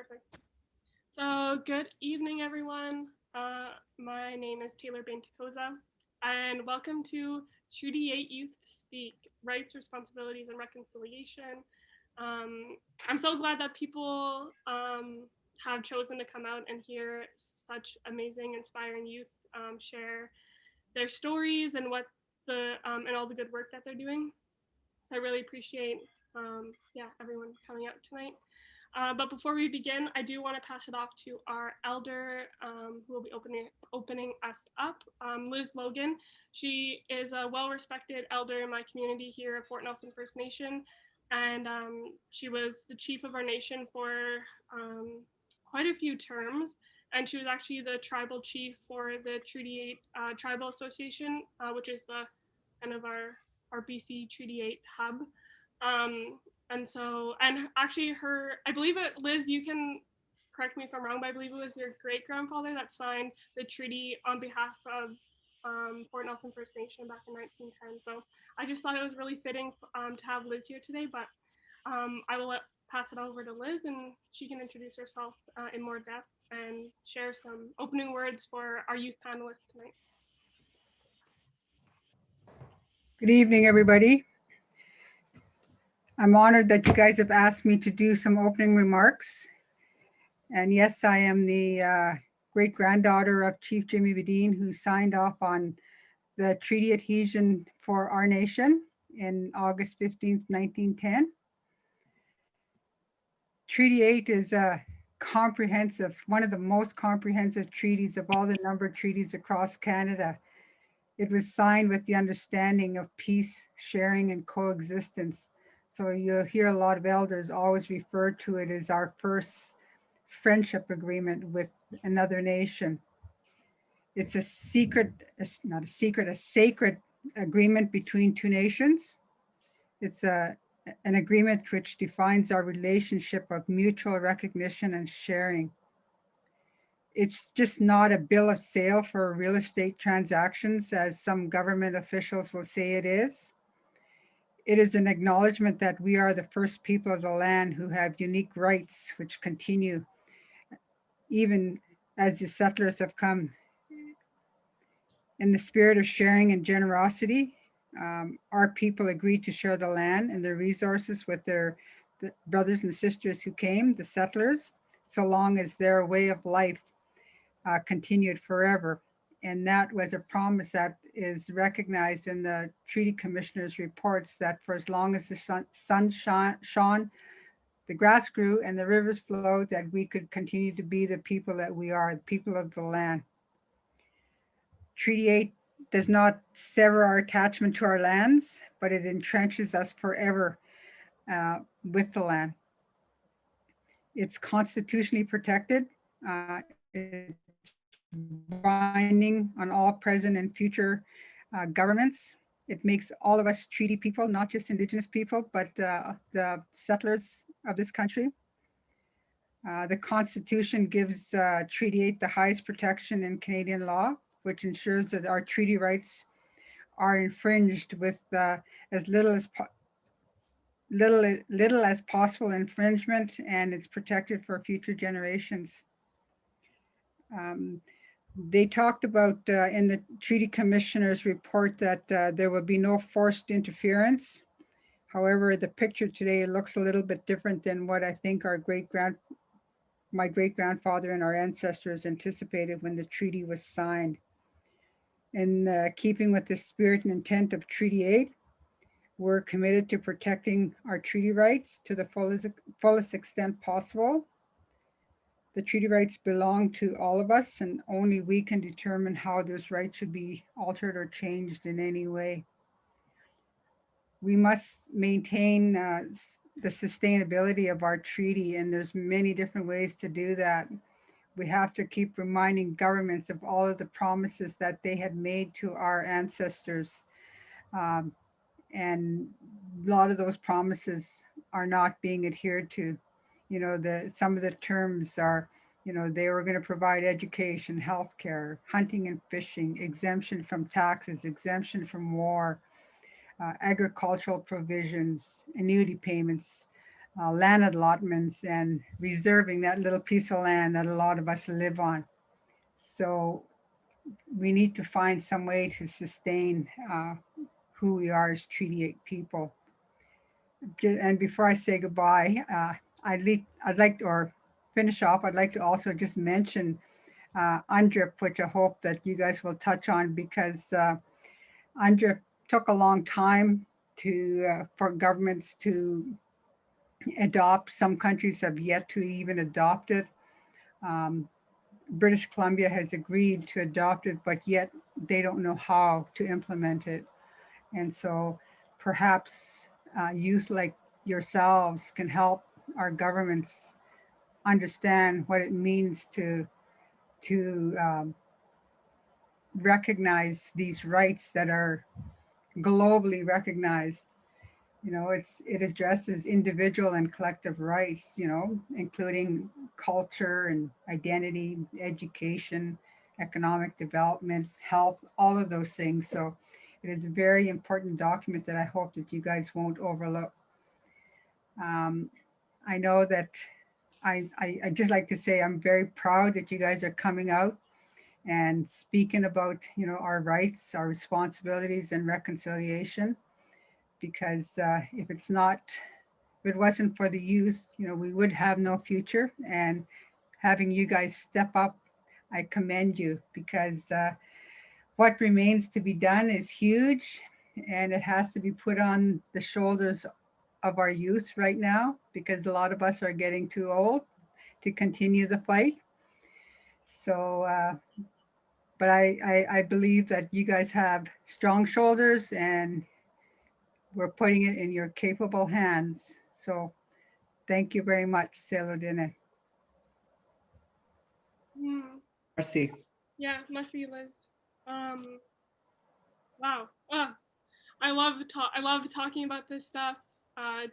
Perfect. So good evening, everyone. My name is Taylor Behn-Tsakoza, and welcome to Treaty 8 Youth Speak, Rights, Responsibilities, and Reconciliation. I'm so glad that people have chosen to come out and hear such amazing, inspiring youth share their stories and what and all the good work that they're doing. So I really appreciate everyone coming out tonight. But before we begin, I do want to pass it off to our elder who will be opening us up, Liz Logan. She is a well-respected elder in my community here at Fort Nelson First Nation, and she was the chief of our nation for quite a few terms, and she was actually the tribal chief for the Treaty 8 Tribal Association, which is the kind of our BC Treaty 8 hub. And actually I believe Liz, you can correct me if I'm wrong, but I believe it was your great grandfather that signed the treaty on behalf of Fort Nelson First Nation back in 1910. So I just thought it was really fitting to have Liz here today, but I will pass it over to Liz and she can introduce herself in more depth and share some opening words for our youth panelists tonight. Good evening, everybody. I'm honored that you guys have asked me to do some opening remarks. And yes, I am the great-granddaughter of Chief Jimmy Bedeen, who signed off on the treaty adhesion for our nation in August 15th, 1910. Treaty 8 is a comprehensive, one of the most comprehensive treaties of all the number of treaties across Canada. It was signed with the understanding of peace, sharing, and coexistence. So you'll hear a lot of elders always refer to it as our first friendship agreement with another nation. It's a secret, not a secret, a sacred agreement between two nations. It's an agreement which defines our relationship of mutual recognition and sharing. It's just not a bill of sale for real estate transactions, as some government officials will say it is. It is an acknowledgement that we are the first people of the land who have unique rights which continue even as the settlers have come. In the spirit of sharing and generosity, our people agreed to share the land and the resources with the brothers and sisters who came, the settlers, so long as their way of life continued forever. And that was a promise that is recognized in the Treaty Commissioner's reports, that for as long as the sun shone, the grass grew and the rivers flowed, that we could continue to be the people that we are, the people of the land. Treaty 8 does not sever our attachment to our lands, but it entrenches us forever with the land. It's constitutionally protected. It's binding on all present and future governments. It makes all of us treaty people, not just Indigenous people, but the settlers of this country. The Constitution gives Treaty 8 the highest protection in Canadian law, which ensures that our treaty rights are infringed with as little as possible infringement, and it's protected for future generations. They talked about in the Treaty Commissioner's report that there will be no forced interference. However, the picture today looks a little bit different than what I think my great-grandfather and our ancestors anticipated when the treaty was signed. In keeping with the spirit and intent of Treaty 8, we're committed to protecting our treaty rights to the fullest extent possible. The treaty rights belong to all of us, and only we can determine how those rights should be altered or changed in any way. We must maintain the sustainability of our treaty, and there's many different ways to do that. We have to keep reminding governments of all of the promises that they had made to our ancestors. And a lot of those promises are not being adhered to. You know, some of the terms are, you know, they were going to provide education, healthcare, hunting and fishing, exemption from taxes, exemption from war, agricultural provisions, annuity payments, land allotments and reserving that little piece of land that a lot of us live on. So we need to find some way to sustain who we are as Treaty 8 people. And before I say goodbye, I'd like to, or finish off, I'd like to also just mention UNDRIP, which I hope that you guys will touch on, because UNDRIP took a long time for governments to adopt. Some countries have yet to even adopt it. British Columbia has agreed to adopt it, but yet they don't know how to implement it. And so perhaps youth like yourselves can help our governments understand what it means to recognize these rights that are globally recognized. It addresses individual and collective rights, including culture and identity, education, economic development, health, all of those things. So it is a very important document that I hope that you guys won't overlook. I know that I just like to say I'm very proud that you guys are coming out and speaking about, our rights, our responsibilities, and reconciliation. Because if it wasn't for the youth, we would have no future. And having you guys step up, I commend you, because what remains to be done is huge, and it has to be put on the shoulders of our youth right now, because a lot of us are getting too old to continue the fight. So, but I believe that you guys have strong shoulders, and we're putting it in your capable hands. So thank you very much, Selodine. Merci. Yeah, merci, Liz. Wow. I love talking about this stuff.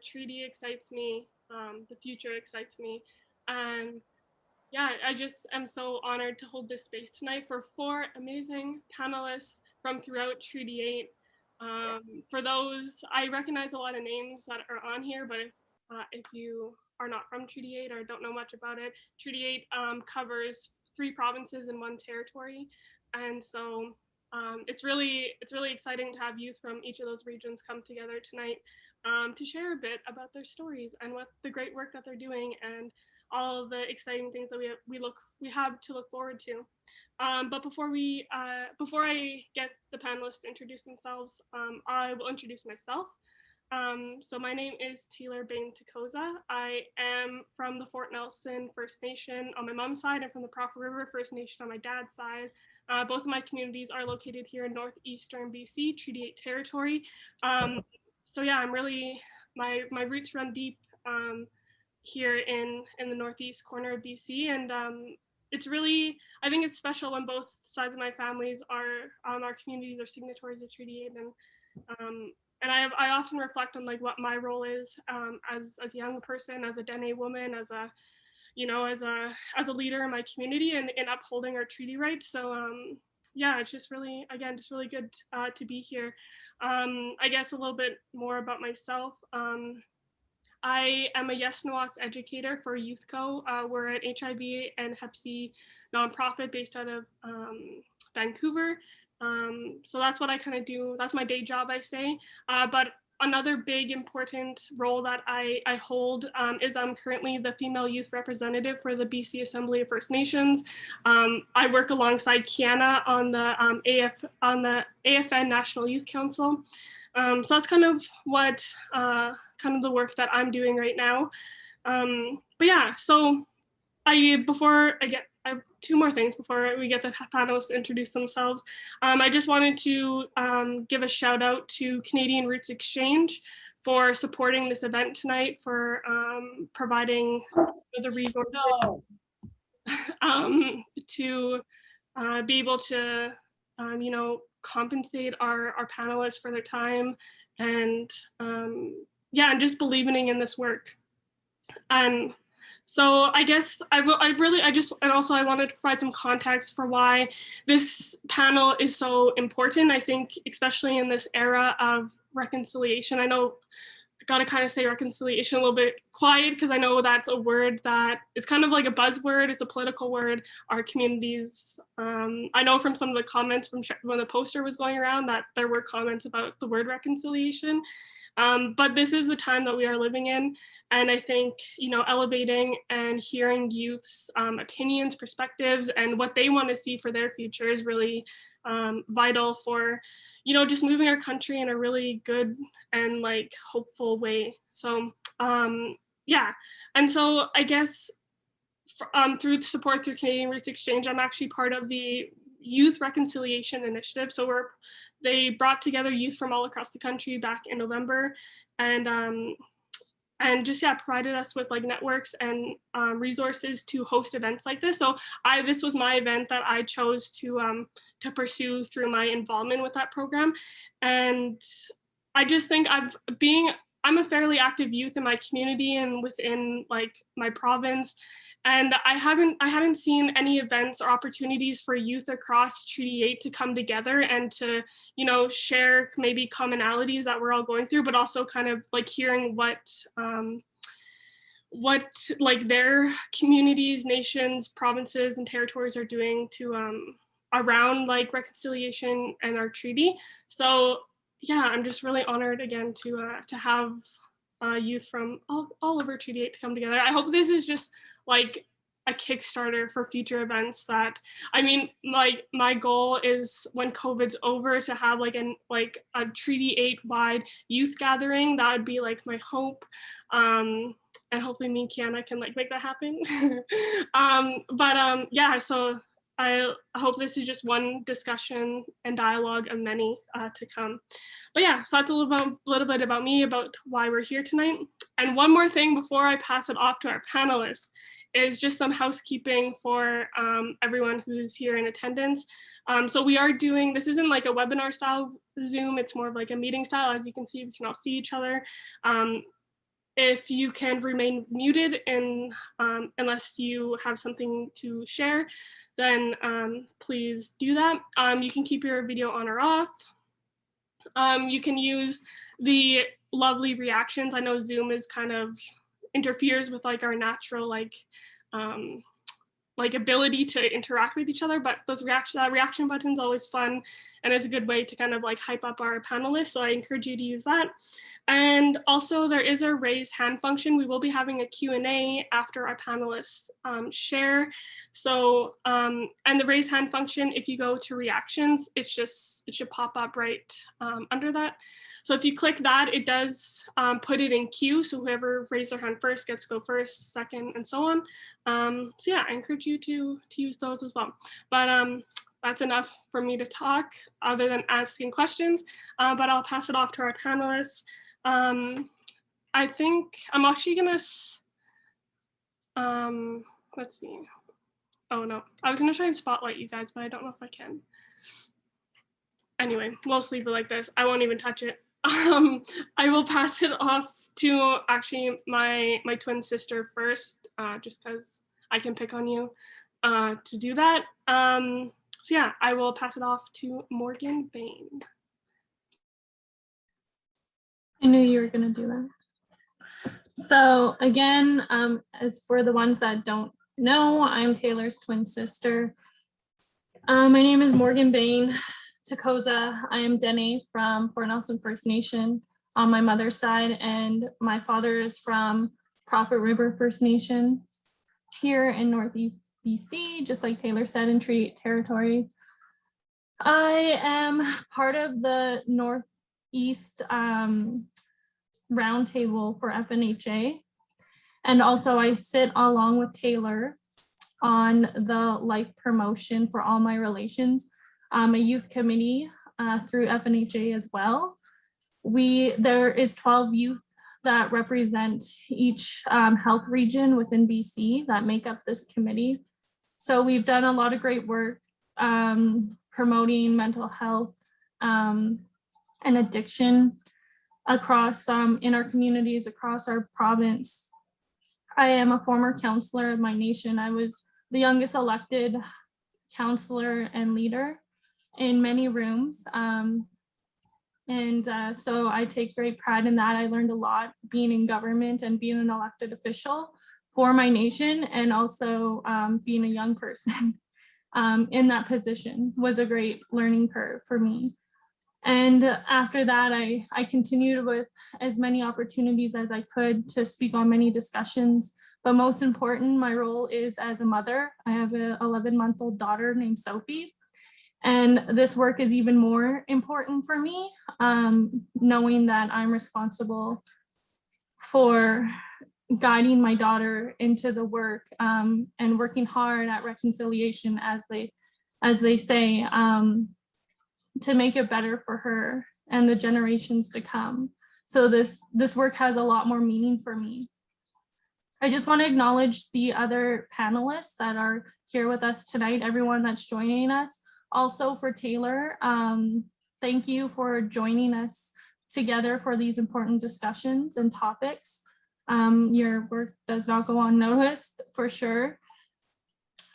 Treaty excites me. The future excites me. And yeah, I just am so honored to hold this space tonight for 4 amazing panelists from throughout Treaty 8. For those, I recognize a lot of names that are on here, but if you are not from Treaty 8 or don't know much about it, Treaty 8 covers 3 provinces and 1 territory. And so it's really exciting to have youth from each of those regions come together tonight to share a bit about their stories and what the great work that they're doing and all of the exciting things that we have to look forward to. But before I get the panelists to introduce themselves, I will introduce myself. So my name is Taylor Behn-Tsakoza. I am from the Fort Nelson First Nation on my mom's side and from the Prophet River First Nation on my dad's side. Both of my communities are located here in northeastern BC, Treaty 8 territory. So yeah, I'm really, my roots run deep here in the northeast corner of BC, and it's really, I think it's special when both sides of my families are, our communities are signatories of Treaty 8, and I often reflect on like what my role is as a young person, as a Dene woman, as a leader in my community and in upholding our treaty rights. So yeah, it's just really, again, just really good to be here. I guess a little bit more about myself. I am a Yes Nawas educator for YouthCo. We're an HIV and Hep C nonprofit based out of Vancouver. So that's what I kind of do. That's my day job, I say. But another big important role that I hold is I'm currently the female youth representative for the BC Assembly of First Nations. I work alongside Khianna on the AFN National Youth Council. So that's kind of what kind of the work that I'm doing right now. But yeah, so I have 2 more things before we get the panelists to introduce themselves. I just wanted to give a shout out to Canadian Roots Exchange for supporting this event tonight, for providing the resources to be able to, compensate our panelists for their time and yeah, and just believing in this work. And so I guess I wanted to provide some context for why this panel is so important. I think especially in this era of reconciliation, I know gotta kind of say reconciliation a little bit quiet because I know that's a word that is kind of like a buzzword. It's a political word. Our communities, I know from some of the comments from when the poster was going around that there were comments about the word reconciliation. But this is the time that we are living in. And I think, elevating and hearing youth's opinions, perspectives, and what they want to see for their future is really vital for, just moving our country in a really good and like hopeful way. So yeah, and so I guess through support through Canadian Roots Exchange, I'm actually part of the Youth Reconciliation Initiative. So they brought together youth from all across the country back in November, and just provided us with like networks and resources to host events like this. So this was my event that I chose to pursue through my involvement with that program, and I just think I'm a fairly active youth in my community and within like my province. And I hadn't seen any events or opportunities for youth across Treaty 8 to come together and to, share maybe commonalities that we're all going through, but also kind of like hearing what like their communities, nations, provinces, and territories are doing to around like reconciliation and our treaty. So yeah, I'm just really honored again to have youth from all over Treaty 8 to come together. I hope this is just like a Kickstarter for future events that, my goal is when COVID's over to have like a Treaty 8 wide youth gathering. That would be like my hope. And hopefully me and Khianna can like make that happen. Yeah, so I hope this is just one discussion and dialogue of many to come. But yeah, so that's a little bit about me, about why we're here tonight. And one more thing before I pass it off to our panelists is just some housekeeping for everyone who's here in attendance. So we are doing, this isn't like a webinar style Zoom, it's more of like a meeting style. As you can see, we can all see each other. If you can remain muted unless you have something to share, then please do that. You can keep your video on or off. You can use the lovely reactions. I know Zoom is kind of interferes with like our natural like ability to interact with each other, but that reaction button is always fun and is a good way to kind of like hype up our panelists. So I encourage you to use that. And also there is a raise hand function. We will be having a Q&A after our panelists share. So, and the raise hand function, if you go to reactions, it should pop up right under that. So if you click that, it does put it in queue. So whoever raised their hand first gets to go first, second, and so on. So yeah, I encourage you to use those as well. But that's enough for me to talk other than asking questions, but I'll pass it off to our panelists. I think I'm actually gonna, let's see. Oh no, I was gonna try and spotlight you guys, but I don't know if I can. Anyway, we'll leave it like this. I won't even touch it. I will pass it off to actually my twin sister first, just because I can pick on you to do that. So yeah, I will pass it off to Morgan Behn. I knew you were going to do that. So again, as for the ones that don't know, I'm Taylor's twin sister. My name is Morgan Behn-Tsakoza. I am Dene from Fort Nelson First Nation on my mother's side, and my father is from Prophet River First Nation here in Northeast BC, just like Taylor said, in Treaty 8 territory. I am part of the Northeast Roundtable for FNHA. And also I sit along with Taylor on the life promotion for all my relations, a youth committee through FNHA as well. There is 12 youth that represent each health region within BC that make up this committee. So we've done a lot of great work promoting mental health and addiction across in our communities across our province. I am a former counselor of my nation. I was the youngest elected counselor and leader in many rooms. And so I take great pride in that. I learned a lot being in government and being an elected official for my nation, and also being a young person in that position was a great learning curve for me. And after that, I continued with as many opportunities as I could to speak on many discussions. But most important, my role is as a mother. I have an 11-month-old daughter named Sophie. And this work is even more important for me, knowing that I'm responsible for guiding my daughter into the work and working hard at reconciliation, as they say, to make it better for her and the generations to come. So this work has a lot more meaning for me. I just want to acknowledge the other panelists that are here with us tonight, everyone that's joining us. Also for Taylor, thank you for joining us together for these important discussions and topics. Your work does not go unnoticed, for sure.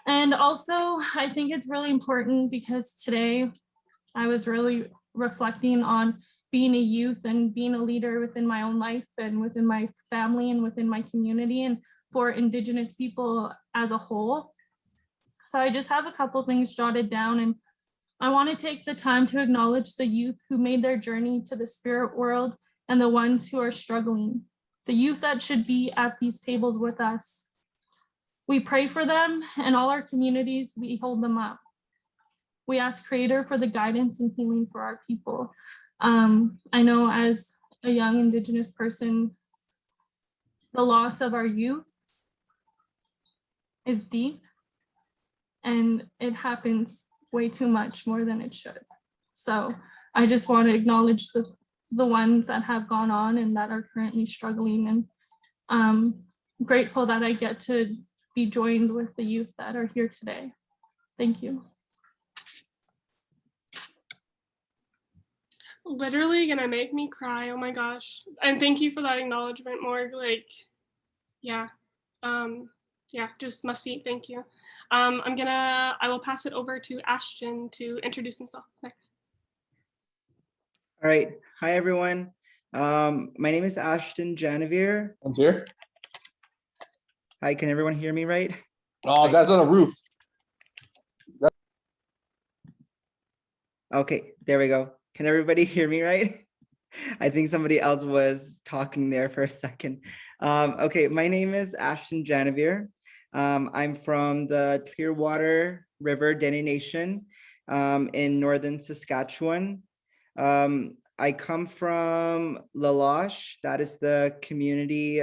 And also, I think it's really important because today I was really reflecting on being a youth and being a leader within my own life and within my family and within my community and for Indigenous people as a whole. So I just have a couple things jotted down, and I want to take the time to acknowledge the youth who made their journey to the spirit world and the ones who are struggling, the youth that should be at these tables with us. We pray for them and all our communities, we hold them up. We ask Creator for the guidance and healing for our people. I know as a young Indigenous person, the loss of our youth is deep, and it happens way too much more than it should. So I just want to acknowledge the ones that have gone on and that are currently struggling, and I'm grateful that I get to be joined with the youth that are here today. Thank you. Literally gonna make me cry. Oh my gosh. And thank you for that acknowledgement, Morg. Like, yeah. Yeah, just must see. Thank you. I will pass it over to Ashton to introduce himself next. All right. Hi, everyone. My name is Ashton Janvier. Janvier. Hi, can everyone hear me right? Oh, that's on a roof. Okay, there we go. Can everybody hear me right? I think somebody else was talking there for a second. Okay, my name is Ashton Janvier. I'm from the Clearwater River Dene Nation in northern Saskatchewan. I come from Laloche. That is the community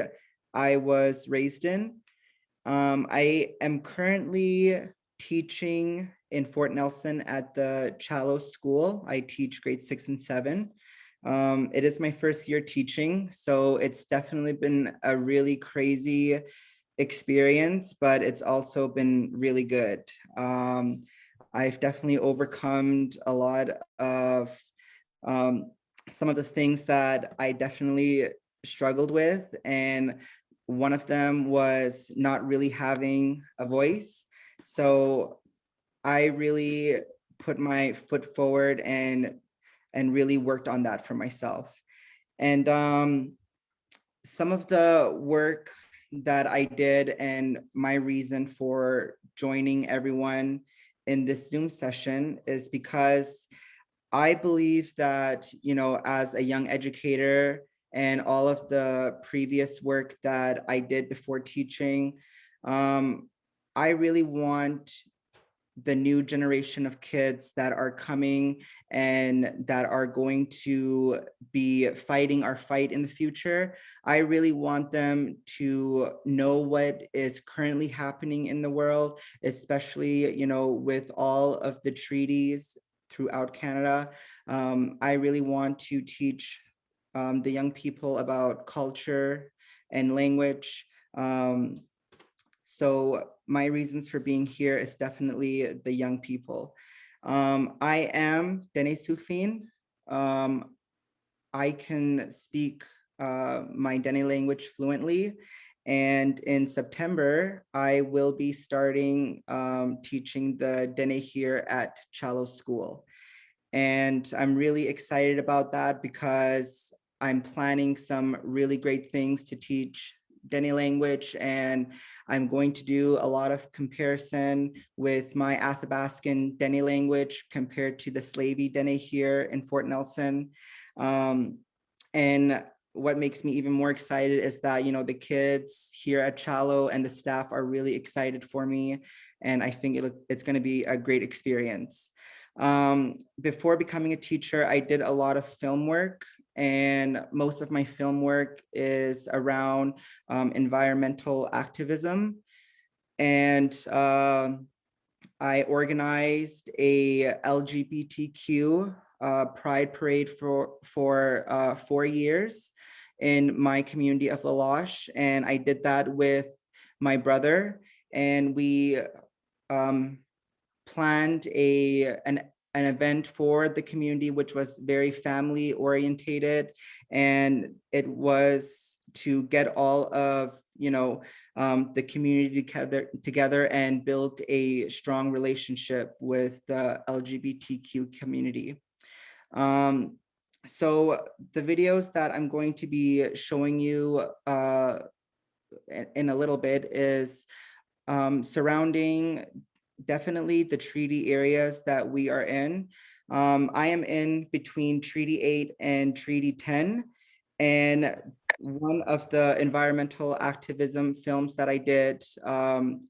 I was raised in. I am currently teaching in Fort Nelson at the Chalo School. I teach grade 6 and 7. It is my first year teaching, so it's definitely been a really crazy experience, but it's also been really good. I've definitely overcome a lot of some of the things that I definitely struggled with, and one of them was not really having a voice. So I really put my foot forward and really worked on that for myself. And some of the work that I did and my reason for joining everyone in this Zoom session is because I believe that, you know, as a young educator and all of the previous work that I did before teaching, I really want the new generation of kids that are coming and that are going to be fighting our fight in the future. I really want them to know what is currently happening in the world, especially, you know, with all of the treaties throughout Canada. I really want to teach the young people about culture and language. So my reasons for being here is definitely the young people. I am Dene Sufin. I can speak my Dene language fluently. And in September, I will be starting teaching the Dene here at Chalo School. And I'm really excited about that because I'm planning some really great things to teach Dene language, and I'm going to do a lot of comparison with my Athabascan Dene language compared to the Slavey Dene here in Fort Nelson. And what makes me even more excited is that, you know, the kids here at Chalo and the staff are really excited for me. And I think it's going to be a great experience. Before becoming a teacher, I did a lot of film work, and most of my film work is around environmental activism. And I organized a LGBTQ pride parade for 4 years in my community of La Loche. And I did that with my brother, and we planned an event for the community, which was very family orientated. And it was to get all of, you know, the community together and build a strong relationship with the LGBTQ community. So the videos that I'm going to be showing you in a little bit is surrounding definitely the treaty areas that we are in. I am in between Treaty 8 and Treaty 10. And one of the environmental activism films that I did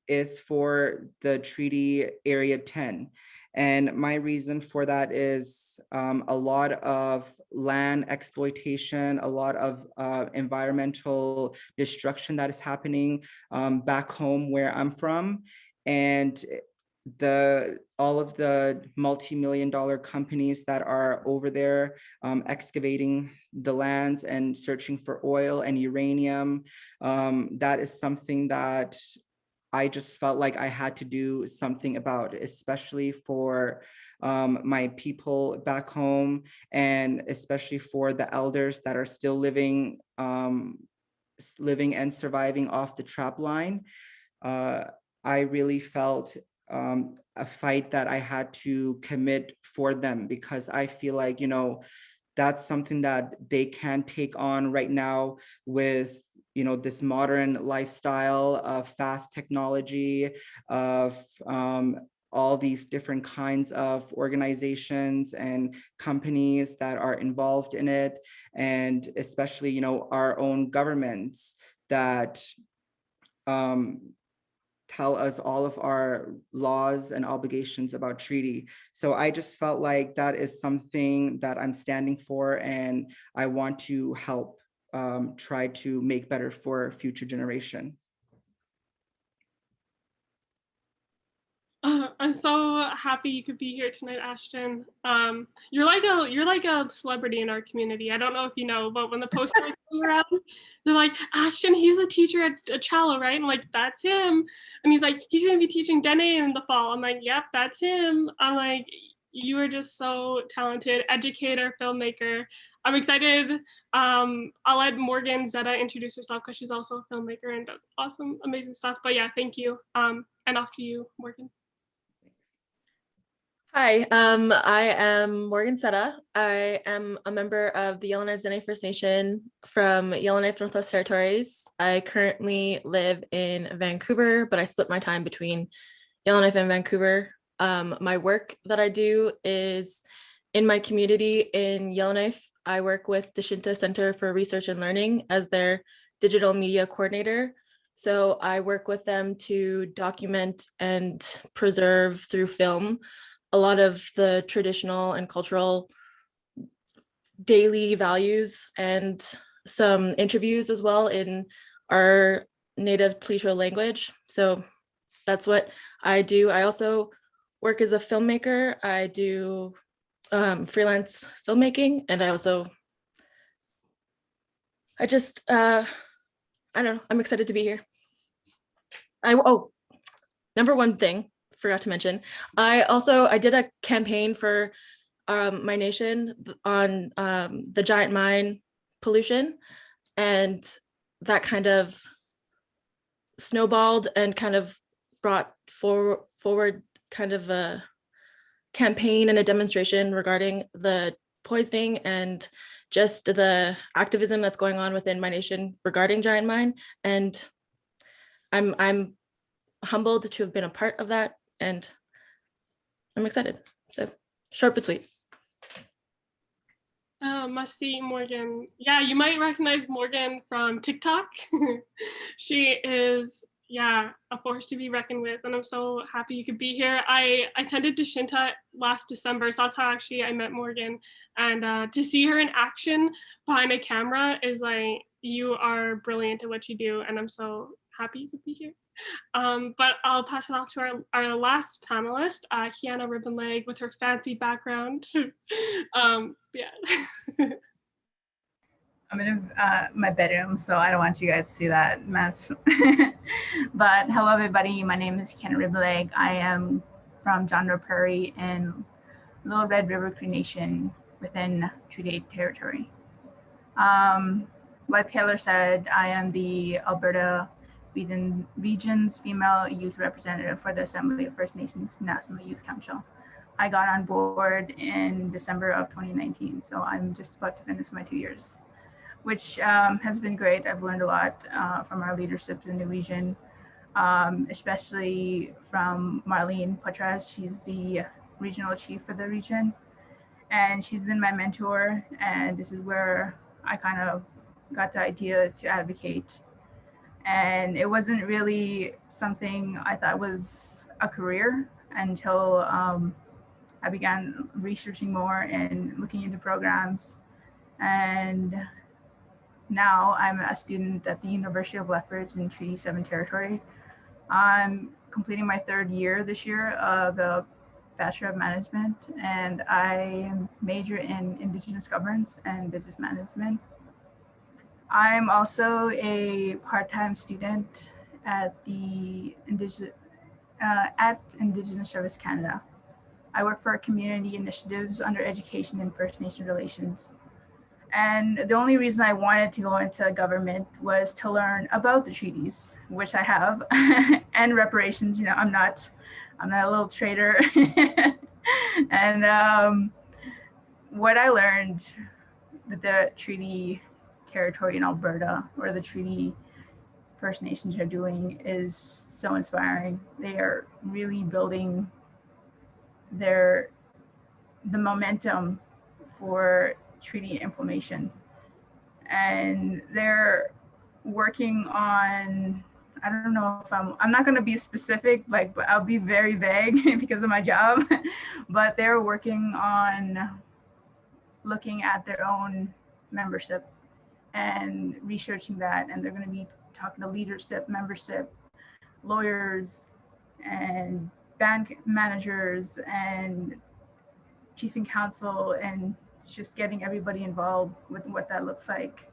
is for the Treaty Area 10. And my reason for that is a lot of land exploitation, a lot of environmental destruction that is happening back home where I'm from. And all of the multi-million-dollar companies that are over there excavating the lands and searching for oil and uranium, that is something that I just felt like I had to do something about, especially for my people back home, and especially for the elders that are still living and surviving off the trap line. I really felt a fight that I had to commit for them, because I feel like, you know, that's something that they can't take on right now with, you know, this modern lifestyle of fast technology, of all these different kinds of organizations and companies that are involved in it. And especially, you know, our own governments that tell us all of our laws and obligations about treaty. So I just felt like that is something that I'm standing for, and I want to help try to make better for future generation. I'm so happy you could be here tonight, Ashton. You're like a celebrity in our community. I don't know if you know, but when the posters come around, they're like, Ashton, he's a teacher at Chalo, right? And I'm like, that's him. And he's like, he's gonna be teaching Dene in the fall. I'm like, yep, that's him. I'm like, you are just so talented, educator, filmmaker. I'm excited. I'll let Morgan Tsetta introduce herself, because she's also a filmmaker and does awesome, amazing stuff. But yeah, thank you. And off to you, Morgan. Hi, I am Morgan Tsetta. I am a member of the Yellowknife Dene First Nation from Yellowknife Northwest Territories. I currently live in Vancouver, but I split my time between Yellowknife and Vancouver. My work that I do is in my community in Yellowknife. I work with the Shinta Center for Research and Learning as their digital media coordinator. So I work with them to document and preserve through film a lot of the traditional and cultural daily values, and some interviews as well in our native Tlisho language. So that's what I do. I also work as a filmmaker. I do freelance filmmaking, and I don't know, I'm excited to be here. Number one thing, forgot to mention, I did a campaign for my nation on the giant mine pollution, and that kind of snowballed and kind of brought forward kind of a campaign and a demonstration regarding the poisoning and just the activism that's going on within my nation regarding giant mine. And I'm humbled to have been a part of that, and I'm excited. So short but sweet. Must see Morgan. Yeah, you might recognize Morgan from TikTok. She is, yeah, a force to be reckoned with, and I'm so happy you could be here. I attended Deshinta last December, so that's how actually I met Morgan. And to see her in action behind a camera is like, you are brilliant at what you do, and I'm so happy you could be here. But I'll pass it off to our last panelist, Khianna Ribbonleg, with her fancy background. Yeah. I'm in my bedroom, so I don't want you guys to see that mess. But hello, everybody. My name is Khianna Ribbonleg. I am from Janvier Prairie in Little Red River Cree Nation within Treaty 8 territory. Like Taylor said, I am the Alberta Region's female youth representative for the Assembly of First Nations National Youth Council. I got on board in December of 2019, so I'm just about to finish my 2 years, which has been great. I've learned a lot from our leadership in the region, especially from Marlene Patras. She's the regional chief for the region, and she's been my mentor. And this is where I kind of got the idea to advocate. And it wasn't really something I thought was a career until I began researching more and looking into programs. And now I'm a student at the University of Lethbridge in Treaty 7 territory. I'm completing my 3rd year this year of the Bachelor of Management, and I major in Indigenous Governance and Business Management. I'm also a part-time student at the Indigenous Service Canada. I work for community initiatives under education and First Nation relations. And the only reason I wanted to go into government was to learn about the treaties, which I have, and reparations. You know, I'm not a little traitor. And what I learned that the treaty territory in Alberta, or the treaty First Nations are doing, is so inspiring. They are really building the momentum for treaty implementation, and they're working on, I don't know if I'm not going to be specific, but I'll be very vague because of my job, but they're working on looking at their own membership and researching that, and they're going to be talking to leadership, membership, lawyers, and band managers, and chief and council, and just getting everybody involved with what that looks like.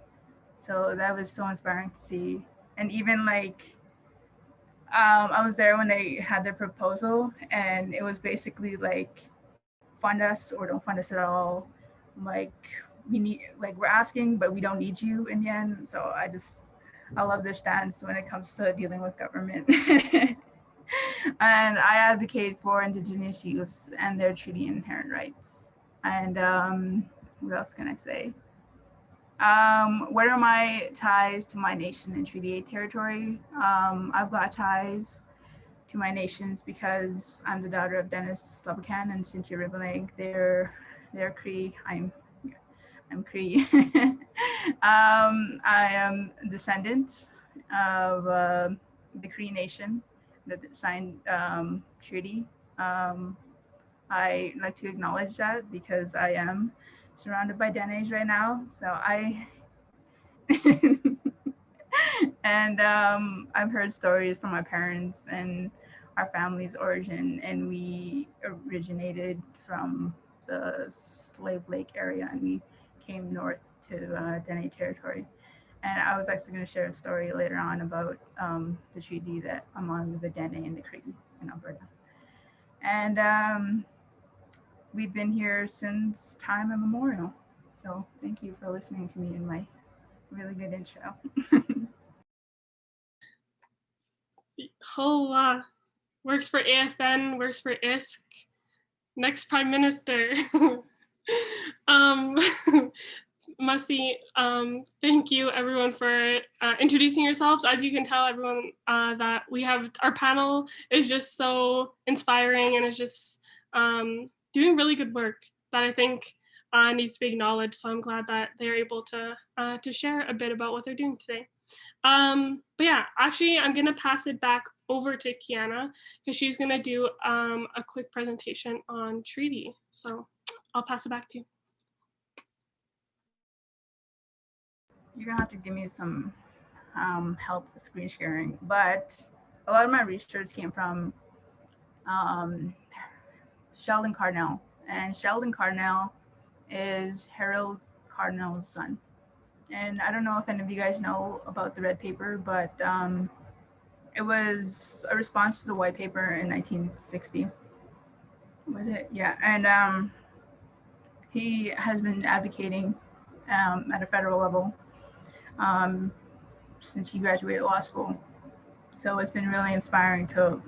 So that was so inspiring to see. And even like, I was there when they had their proposal, and it was basically like, fund us or don't fund us at all. Like, we need, like, we're asking, but we don't need you in the end. So I love their stance when it comes to dealing with government. And I advocate for Indigenous youths and their treaty inherent rights. And what else can I say? What are my ties to my nation in Treaty 8 territory? I've got ties to my nations because I'm the daughter of Dennis Slobokan and Cynthia Ribbonleg. They're Cree. I'm Cree. I am a descendant of the Cree Nation that signed treaty. I like to acknowledge that because I am surrounded by Denes right now. So and I've heard stories from my parents and our family's origin, and we originated from the Slave Lake area, and we came north to Dene territory. And I was actually going to share a story later on about the treaty that among the Dene and the Cree in Alberta. And we've been here since time immemorial. So thank you for listening to me in my really good intro. Hola. Works for AFN, works for ISK. next Prime Minister. um, Mussy, thank you everyone for introducing yourselves. As you can tell, everyone, that we have, our panel is just so inspiring and is just doing really good work that I think needs to be acknowledged. So I'm glad that they're able to share a bit about what they're doing today. But yeah, actually, I'm gonna pass it back over to Khianna because she's gonna do a quick presentation on treaty. So I'll pass it back to you. You're gonna have to give me some help with screen sharing, but a lot of my research came from Sheldon Cardinal, and Sheldon Cardinal is Harold Cardinal's son. And I don't know if any of you guys know about the red paper, but it was a response to the white paper in 1960. Was it? Yeah. And he has been advocating at a federal level since he graduated law school. So it's been really inspiring to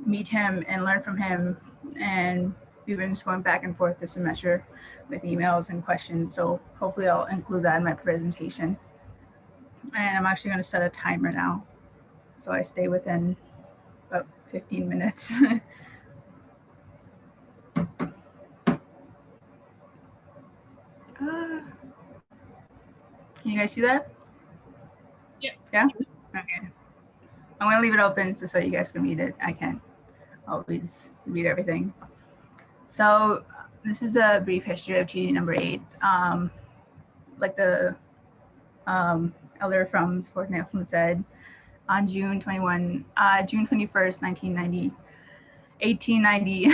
meet him and learn from him. And we've been just going back and forth this semester with emails and questions. So hopefully I'll include that in my presentation. And I'm actually going to set a timer now, so I stay within about 15 minutes. Can you guys see that? Yeah. Yeah? Okay. I'm going to leave it open so you guys can read it. I can't always read everything. So this is a brief history of treaty number 8. Like the elder from Fort Nelson said, on June 21st, 1890,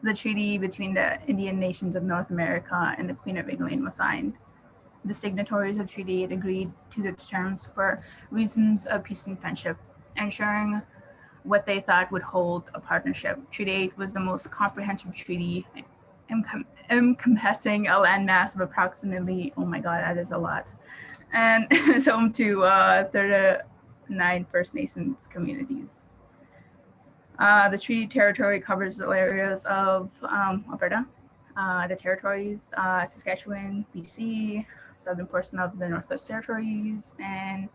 the treaty between the Indian nations of North America and the Queen of England was signed. The signatories of Treaty 8 agreed to the terms for reasons of peace and friendship, ensuring what they thought would hold a partnership. Treaty 8 was the most comprehensive treaty encompassing a landmass of approximately, oh my God, that is a lot, and it's home to 39 First Nations communities. The treaty territory covers the areas of Alberta, the territories, Saskatchewan, BC, southern portion of the Northwest Territories, and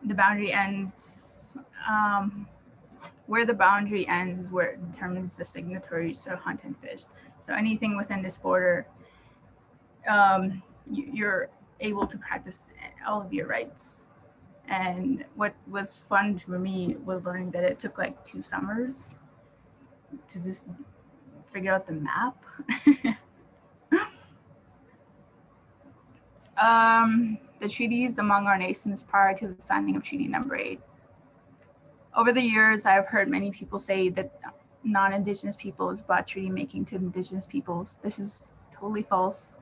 the boundary ends, where the boundary ends is where it determines the signatories to hunt and fish. So anything within this border, you're able to practice all of your rights. And what was fun for me was learning that it took like 2 summers to just figure out the map. The treaties among our nations prior to the signing of Treaty number 8. Over the years, I've heard many people say that non-Indigenous peoples brought treaty making to Indigenous peoples. This is totally false.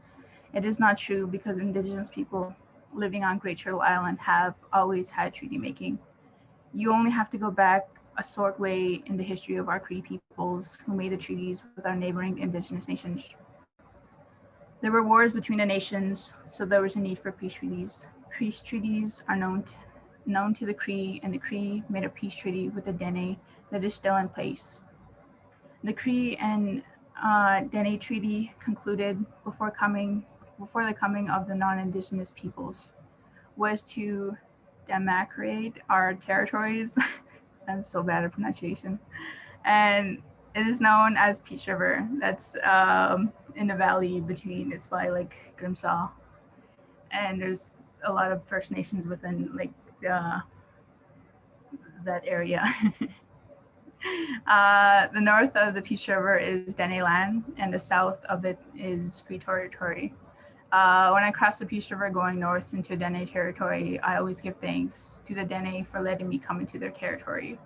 It is not true because Indigenous people living on Great Turtle Island have always had treaty making. You only have to go back a short way in the history of our Cree peoples who made the treaties with our neighboring Indigenous nations. There were wars between the nations, so there was a need for peace treaties. Peace treaties are known to the Cree, and the Cree made a peace treaty with the Dene that is still in place. The Cree and Dene Treaty concluded before the coming of the non-Indigenous peoples was to demarcate our territories. I'm so bad at pronunciation. And it is known as Peace River. That's in the valley between, it's by like Grimsaw. And there's a lot of First Nations within like that area. The north of the Peace River is Dene land, and the south of it is Cree territory. When I cross the Peace River going north into Dene territory, I always give thanks to the Dene for letting me come into their territory.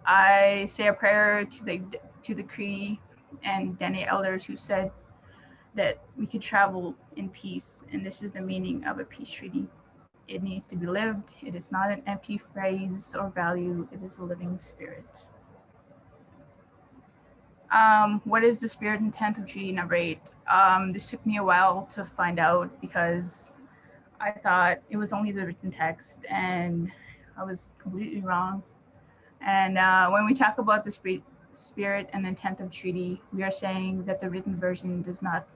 I say a prayer to the Cree and Dene elders who said that we could travel in peace, and this is the meaning of a peace treaty. It needs to be lived. It is not an empty phrase or value. It is a living spirit. What is the spirit and intent of Treaty number 8? This took me a while to find out because I thought it was only the written text, and I was completely wrong. And when we talk about the spirit and intent of treaty, we are saying that the written version does not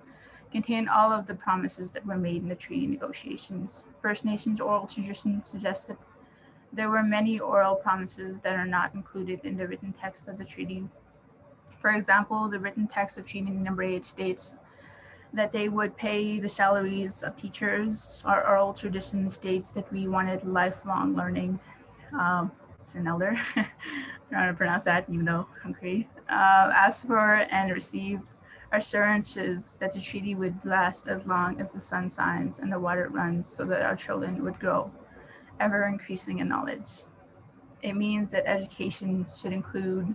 contain all of the promises that were made in the treaty negotiations. First Nations oral tradition suggests that there were many oral promises that are not included in the written text of the treaty. For example, the written text of Treaty Number 8 states that they would pay the salaries of teachers. Our oral tradition states that we wanted lifelong learning. It's an elder. I don't know how to pronounce that, even though I'm Cree. Asked for and received assurances that the treaty would last as long as the sun shines and the water runs, so that our children would grow, ever increasing in knowledge. It means that education should include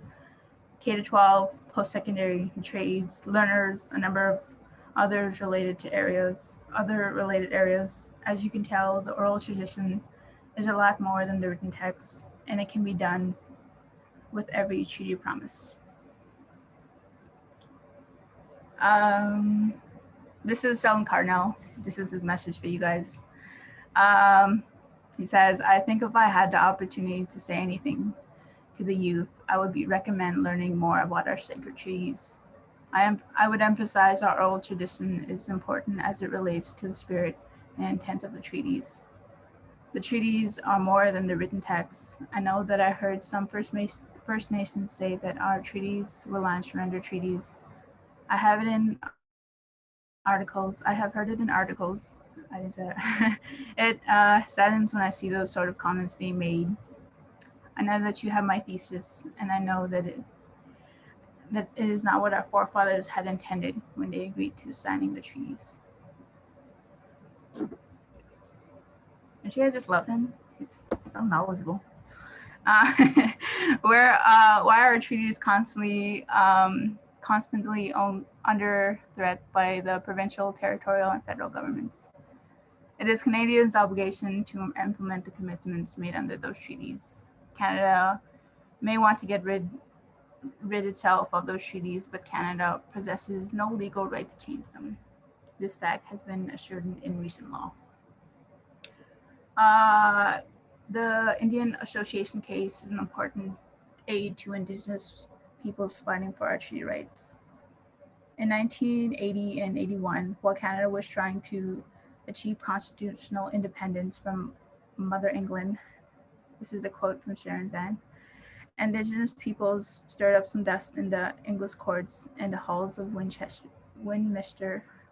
K-12, post-secondary, trades, learners, a number of other related areas. As you can tell, the oral tradition is a lot more than the written text, and it can be done with every treaty promise. This is Sheldon Cardinal. This is his message for you guys. He says, I think if I had the opportunity to say anything to the youth, I would recommend learning more about our sacred treaties. I would emphasize our oral tradition is important as it relates to the spirit and intent of the treaties. The treaties are more than the written text. I know that I heard some First Nations say that our treaties were land surrender treaties. I have it in articles. I have heard it in articles. I didn't say that. It saddens when I see those sort of comments being made. I know that you have my thesis, and I know that it is not what our forefathers had intended when they agreed to signing the treaties. Don't you guys just love him? He's so knowledgeable. Why are treaties constantly under threat by the provincial, territorial, and federal governments? It is Canadians' obligation to implement the commitments made under those treaties. Canada may want to get rid itself of those treaties, but Canada possesses no legal right to change them. This fact has been assured in recent law. The Indian Association case is an important aid to Indigenous peoples fighting for our treaty rights. In 1980 and 81, while Canada was trying to achieve constitutional independence from Mother England, this is a quote from Sharon Van, Indigenous peoples stirred up some dust in the English courts and the halls of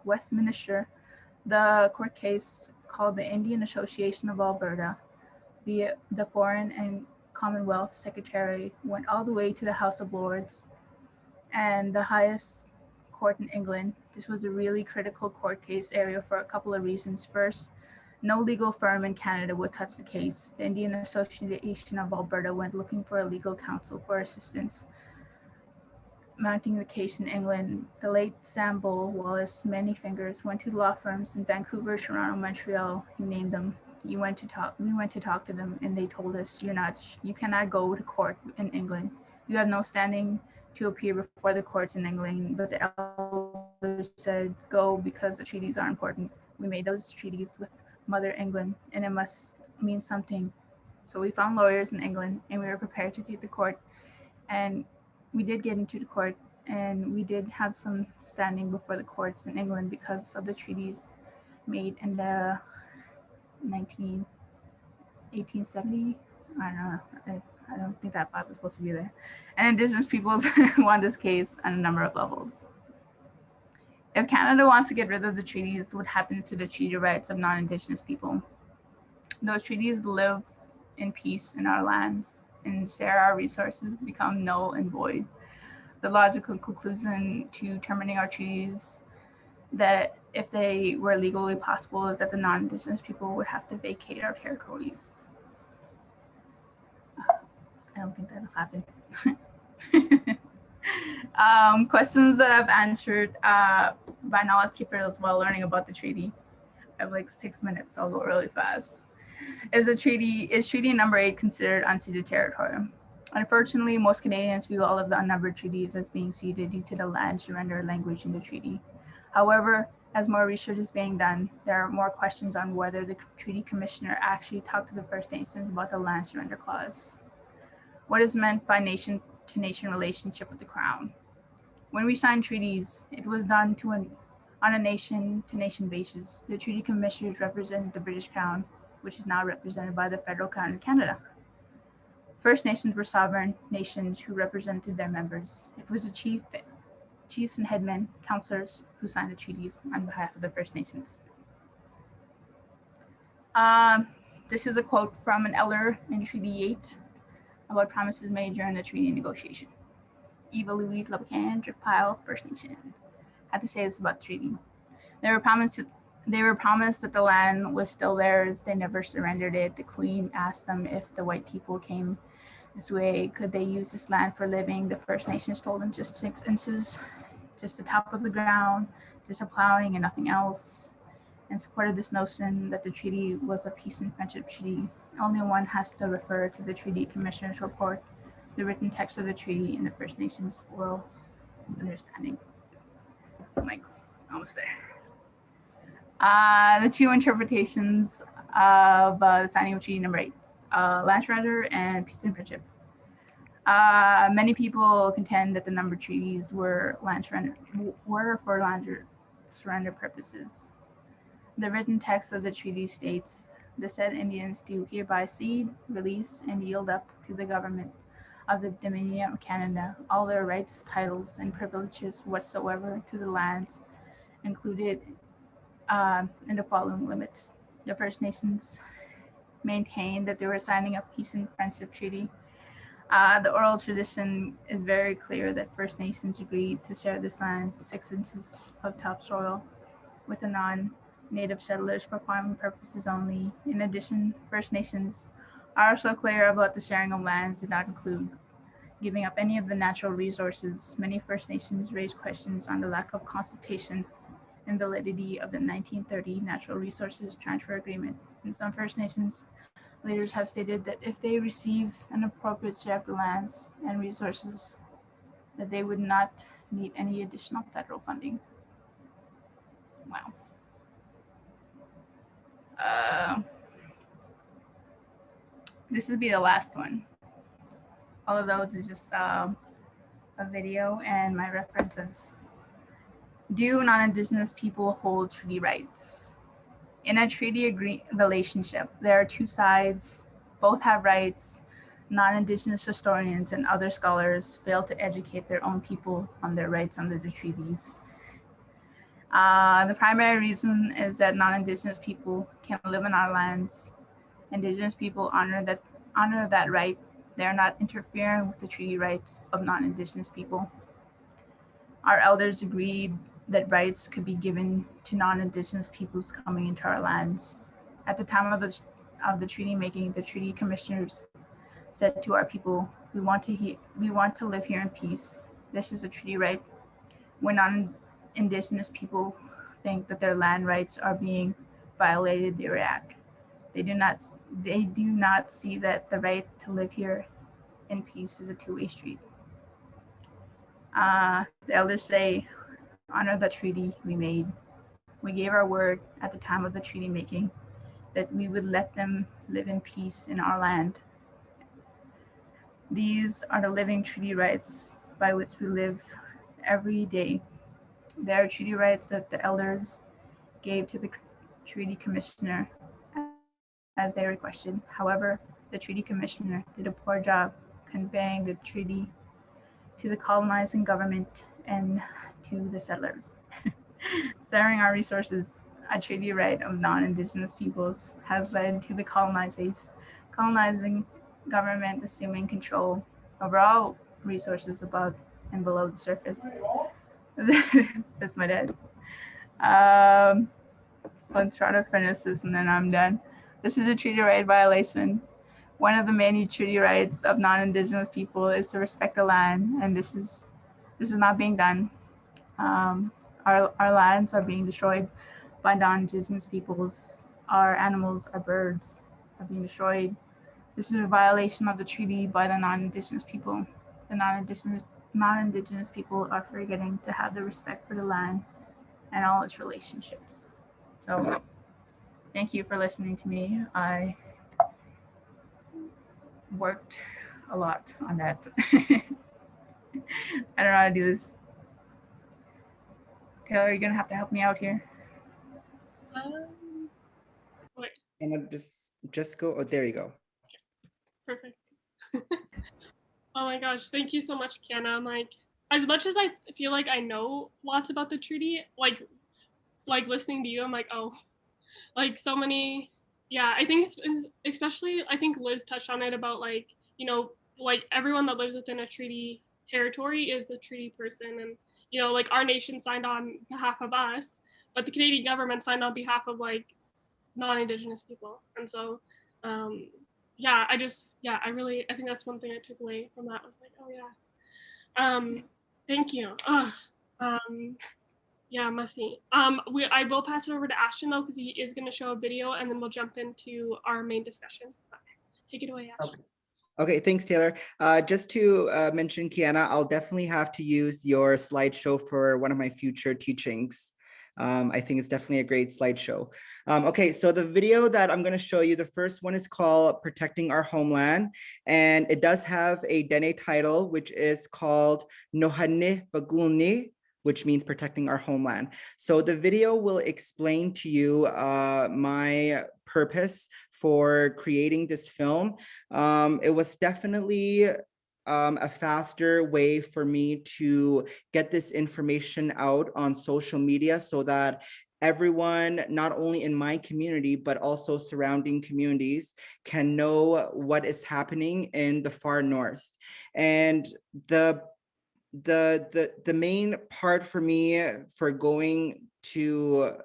Westminster. The court case, called the Indian Association of Alberta, the Foreign and Commonwealth Secretary, went all the way to the House of Lords and the highest court in England. This was a really critical court case area for a couple of reasons. First, no legal firm in Canada would touch the case. The Indian Association of Alberta went looking for a legal counsel for assistance mounting the case in England. The late Sam Wallace, many fingers, went to law firms in Vancouver, Toronto, Montreal. You named them. We went to talk to them, and they told us, you cannot go to court in England. You have no standing to appear before the courts in England. But the elders said, go, because the treaties are important. We made those treaties with Mother England, and it must mean something. So we found lawyers in England, and we were prepared to take the court. And we did get into the court, and we did have some standing before the courts in England because of the treaties made in the 1870. I don't know. I don't think that Bible was supposed to be there. And Indigenous peoples won this case on a number of levels. If Canada wants to get rid of the treaties, what happens to the treaty rights of non-Indigenous people? Those treaties live in peace in our lands and share our resources become null and void. The logical conclusion to terminating our treaties, that if they were legally possible, is that the non-Indigenous people would have to vacate our territories. I don't think that'll happen. Questions that I've answered by knowledge keeper as well, learning about the treaty. I have like 6 minutes, so I'll go really fast. Is treaty number 8 considered unceded territory? Unfortunately, most Canadians view all of the unnumbered treaties as being ceded due to the land surrender language in the treaty. However, as more research is being done, there are more questions on whether the treaty commissioner actually talked to the First Nations about the land surrender clause. What is meant by nation-to-nation relationship with the Crown? When we signed treaties, it was done on a nation-to-nation basis. The treaty commissioners represented the British Crown, which is now represented by the Federal Crown of Canada. First Nations were sovereign nations who represented their members. It was the chiefs and headmen, councillors, who signed the treaties on behalf of the First Nations. This is a quote from an elder in Treaty 8 about promises made during the treaty negotiation. Eva Louise LeBoucan, Drift Pile, First Nation, had to say this about the treaty. They were promised that the land was still theirs. They never surrendered it. The Queen asked them if the white people came this way, could they use this land for living? The First Nations told them just 6 inches, just the top of the ground, just a plowing and nothing else, and supported this notion that the treaty was a peace and friendship treaty. Only one has to refer to the Treaty Commissioner's report, the written text of the treaty in the First Nations oral understanding. I'm like, almost there. The two interpretations of the signing of Treaty Number 8, land surrender and peace and friendship. Many people contend that the number treaties were for land surrender purposes. The written text of the treaty states, the said Indians do hereby cede, release, and yield up to the government of the Dominion of Canada all their rights, titles, and privileges whatsoever to the lands included in the following limits. The First Nations maintained that they were signing a peace and friendship treaty. The oral tradition is very clear that First Nations agreed to share this land, 6 inches of topsoil, with the non-native settlers for farming purposes only. In addition, First Nations are also clear about the sharing of lands did not include giving up any of the natural resources. Many First Nations raised questions on the lack of consultation and validity of the 1930 Natural Resources Transfer Agreement. And some First Nations leaders have stated that if they receive an appropriate share of the lands and resources, that they would not need any additional federal funding. Wow. This would be the last one. All of those is just a video and my references. Do non-Indigenous people hold treaty rights? In a treaty relationship, there are two sides, both have rights. Non-Indigenous historians and other scholars fail to educate their own people on their rights under the treaties. The primary reason is that non-Indigenous people can live in our lands. Indigenous people honor that right. They are not interfering with the treaty rights of non-Indigenous people. Our elders agreed that rights could be given to non-Indigenous peoples coming into our lands. At the time of the treaty making, the treaty commissioners said to our people, we want to live here in peace. This is a treaty right. When non-Indigenous people think that their land rights are being violated, they react. They do not see that the right to live here in peace is a two-way street. The elders say, honor the treaty we made. We gave our word at the time of the treaty making that we would let them live in peace in our land. These are the living treaty rights by which we live every day. They are treaty rights that the elders gave to the treaty commissioner as they requested. However, the treaty commissioner did a poor job conveying the treaty to the colonizing government and to the settlers. Sharing our resources, a treaty right of non-Indigenous peoples, has led to the colonizing government assuming control over all resources above and below the surface. That's my dad. I'll try to finish this and then I'm done. This is a treaty right violation. One of the many treaty rights of non-Indigenous people is to respect the land, and this is not being done. Our lands are being destroyed by non-Indigenous peoples. Our animals, our birds are being destroyed. This is a violation of the treaty by the non-Indigenous people. The non-Indigenous people are forgetting to have the respect for the land and all its relationships. So thank you for listening to me. I worked a lot on that. I don't know how to do this. Taylor, you're gonna have to help me out here. Wait, And I'll just go. Oh, there you go. perfect. Oh my gosh, thank you so much, Khianna. I'm like, as much as I feel like I know lots about the treaty, like listening to you, I'm like, oh, like so many. Yeah, I think especially I think Liz touched on it about like, you know, like everyone that lives within a treaty territory is a treaty person, and you know, like our nation signed on behalf of us, but the Canadian government signed on behalf of like non-Indigenous people, and so yeah, I think that's one thing I took away from that was like, oh yeah, thank you. Yeah, Mussy. I will pass it over to Ashton though, because he is going to show a video, and then we'll jump into our main discussion. Take it away, Ashton. Okay, thanks, Taylor. Just to mention, Khianna, I'll definitely have to use your slideshow for one of my future teachings. I think it's definitely a great slideshow. Okay, so the video that I'm going to show you, the first one is called Protecting Our Homeland, and it does have a Dene title, which is called Nohane Bagulni, which means protecting our homeland. So the video will explain to you my purpose for creating this film. It was definitely a faster way for me to get this information out on social media so that everyone, not only in my community, but also surrounding communities, can know what is happening in the far north. And the main part for me for going to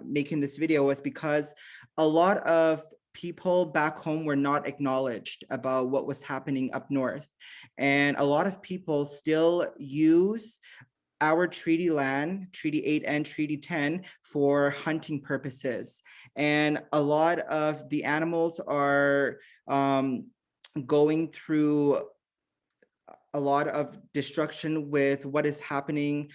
making this video was because a lot of people back home were not acknowledged about what was happening up north. And a lot of people still use our treaty land, Treaty 8 and Treaty 10, for hunting purposes. And a lot of the animals are going through a lot of destruction with what is happening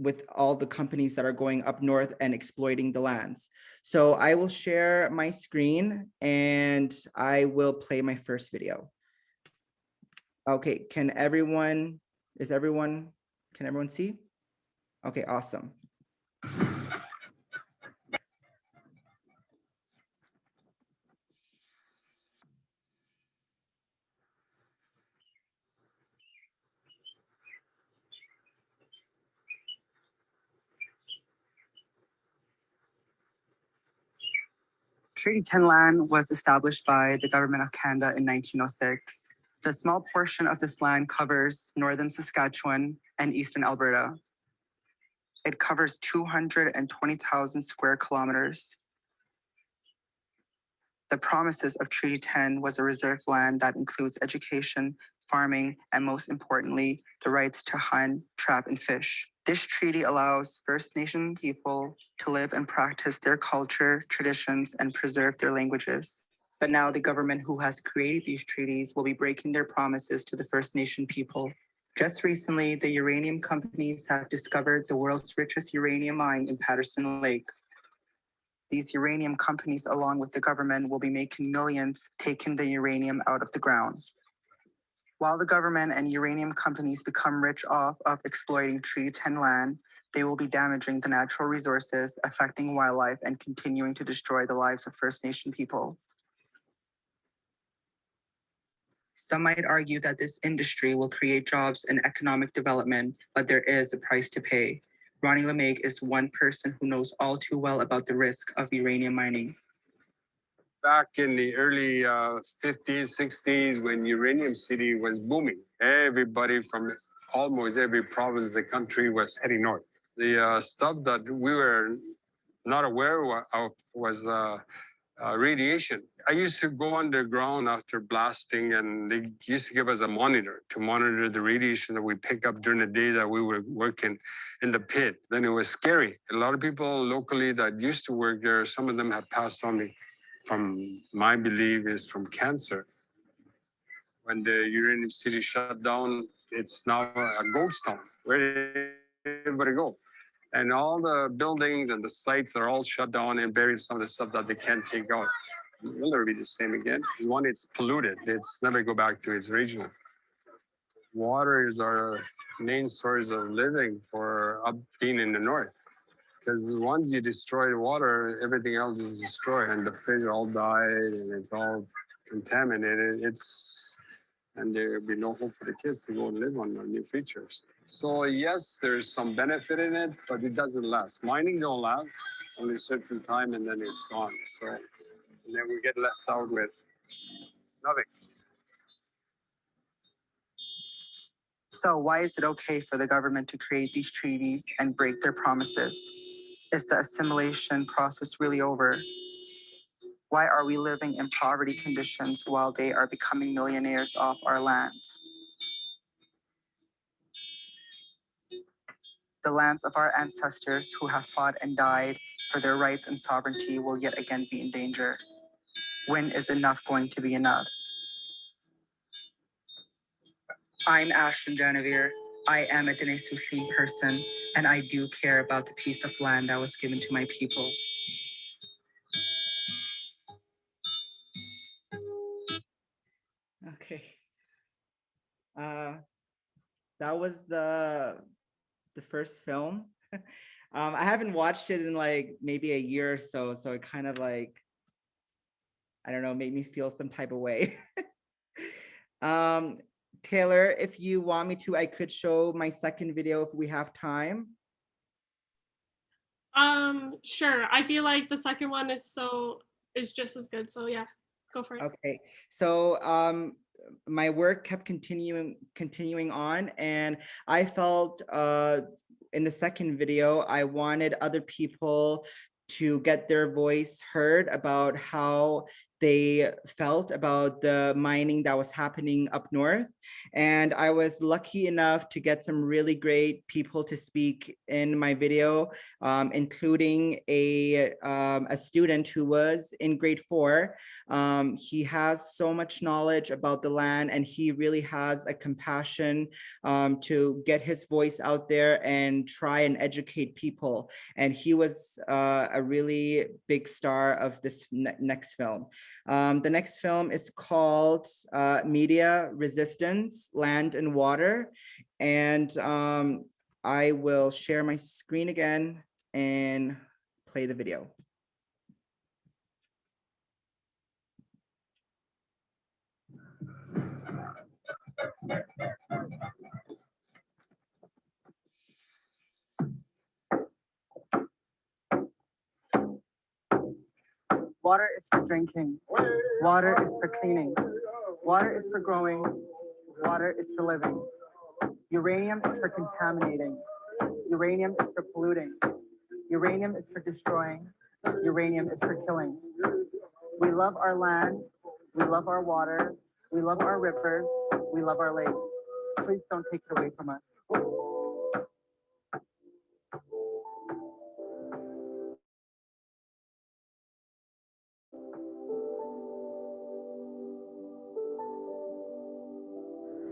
with all the companies that are going up north and exploiting the lands. So I will share my screen and I will play my first video. Okay, can everyone see? Okay, awesome. Treaty 10 land was established by the government of Canada in 1906. The small portion of this land covers northern Saskatchewan and eastern Alberta. It covers 220,000 square kilometers. The promises of Treaty 10 was a reserved land that includes education, farming, and most importantly, the rights to hunt, trap, and fish. This treaty allows First Nations people to live and practice their culture, traditions, and preserve their languages. But now the government who has created these treaties will be breaking their promises to the First Nation people. Just recently, the uranium companies have discovered the world's richest uranium mine in Patterson Lake. These uranium companies, along with the government, will be making millions taking the uranium out of the ground. While the government and uranium companies become rich off of exploiting Treaty 10 land, they will be damaging the natural resources, affecting wildlife, and continuing to destroy the lives of First Nation people. Some might argue that this industry will create jobs and economic development, but there is a price to pay. Ronnie LeMaig is one person who knows all too well about the risk of uranium mining. Back in the early 50s, 60s, when Uranium City was booming, everybody from almost every province of the country was heading north. The stuff that we were not aware of was radiation. I used to go underground after blasting, and they used to give us a monitor to monitor the radiation that we pick up during the day that we were working in the pit. Then it was scary. A lot of people locally that used to work there, some of them have passed on from my belief is from cancer. When the Uranium City shut down, it's now a ghost town. Where did everybody go? And all the buildings and the sites are all shut down and buried some of the stuff that they can't take out. It will never be the same again. One, it's polluted. It's never go back to its original. Water is our main source of living for being in the north. Because once you destroy the water, everything else is destroyed, and the fish all died, and it's all contaminated. And there will be no hope for the kids to go and live on the new features. So yes, there's some benefit in it, but it doesn't last. Mining don't last, only a certain time, and then it's gone. So, and then we get left out with nothing. So why is it okay for the government to create these treaties and break their promises? Is the assimilation process really over? Why are we living in poverty conditions while they are becoming millionaires off our lands? The lands of our ancestors who have fought and died for their rights and sovereignty will yet again be in danger. When is enough going to be enough? I'm Ashton Janvier. I am a Dene-Succinct person, and I do care about the piece of land that was given to my people. Okay. That was the first film. I haven't watched it in like maybe a year or so, so it kind of like, I don't know, made me feel some type of way. Taylor, if you want me to, I could show my second video if we have time. Sure. I feel like the second one is just as good. So yeah, go for it. Okay. So my work kept continuing on, and I felt in the second video, I wanted other people to get their voice heard about how they felt about the mining that was happening up north. And I was lucky enough to get some really great people to speak in my video, including a student who was in grade 4. He has so much knowledge about the land, and he really has a compassion to get his voice out there and try and educate people. And he was a really big star of this next film. The next film is called Media Resistance, Land and Water. And I will share my screen again and play the video. Water is for drinking. Water is for cleaning. Water is for growing. Water is for living. Uranium is for contaminating. Uranium is for polluting. Uranium is for destroying. Uranium is for killing. We love our land. We love our water. We love our rivers. We love our lakes. Please don't take it away from us.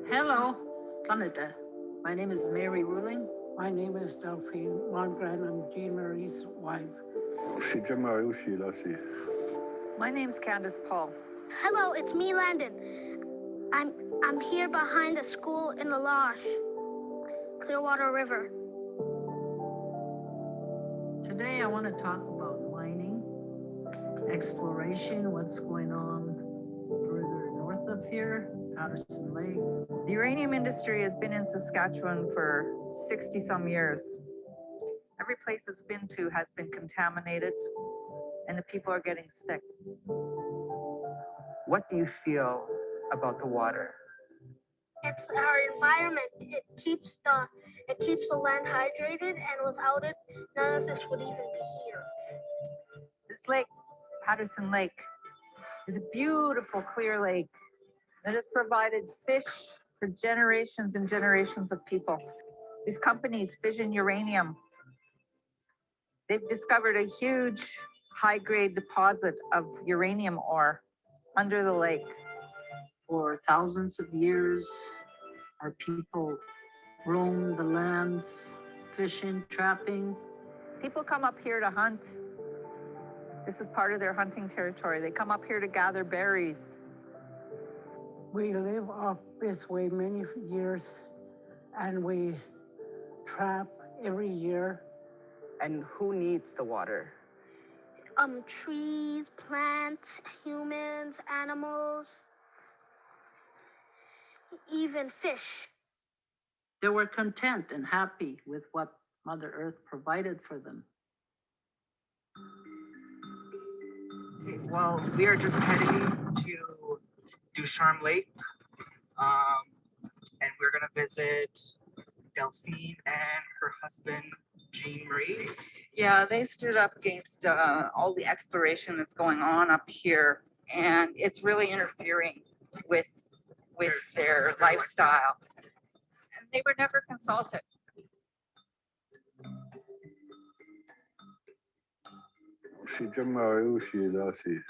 Hello, Canada. My name is Mary Ruling. My name is Delphine Lundgren. I'm Jean Marie's wife. My name's Candace Paul. Hello, it's me, Landon. I'm here behind the school in the Losh, Clearwater River. Today I want to talk about mining, exploration, what's going on further north of here, Patterson Lake. The uranium industry has been in Saskatchewan for 60 some years. Every place it's been to has been contaminated, and the people are getting sick. What do you feel about the water? It's our environment. It keeps the land hydrated, and without it, none of this would even be here. This lake, Patterson Lake, is a beautiful, clear lake that has provided fish for generations and generations of people. These companies fission uranium. They've discovered a huge high-grade deposit of uranium ore under the lake. For thousands of years, our people roamed the lands, fishing, trapping. People come up here to hunt, This is part of their hunting territory. They come up here to gather berries. We live up this way many years, and we trap every year. And who needs the water? Trees, plants, humans, animals, even fish. They were content and happy with what Mother Earth provided for them. Okay, well, we are just heading to Ducharme Lake, and we're gonna visit Delphine and her husband, Jean-Marie. Yeah, they stood up against all the exploration that's going on up here, and it's really interfering with their lifestyle. And they were never consulted. She came out, she lost it.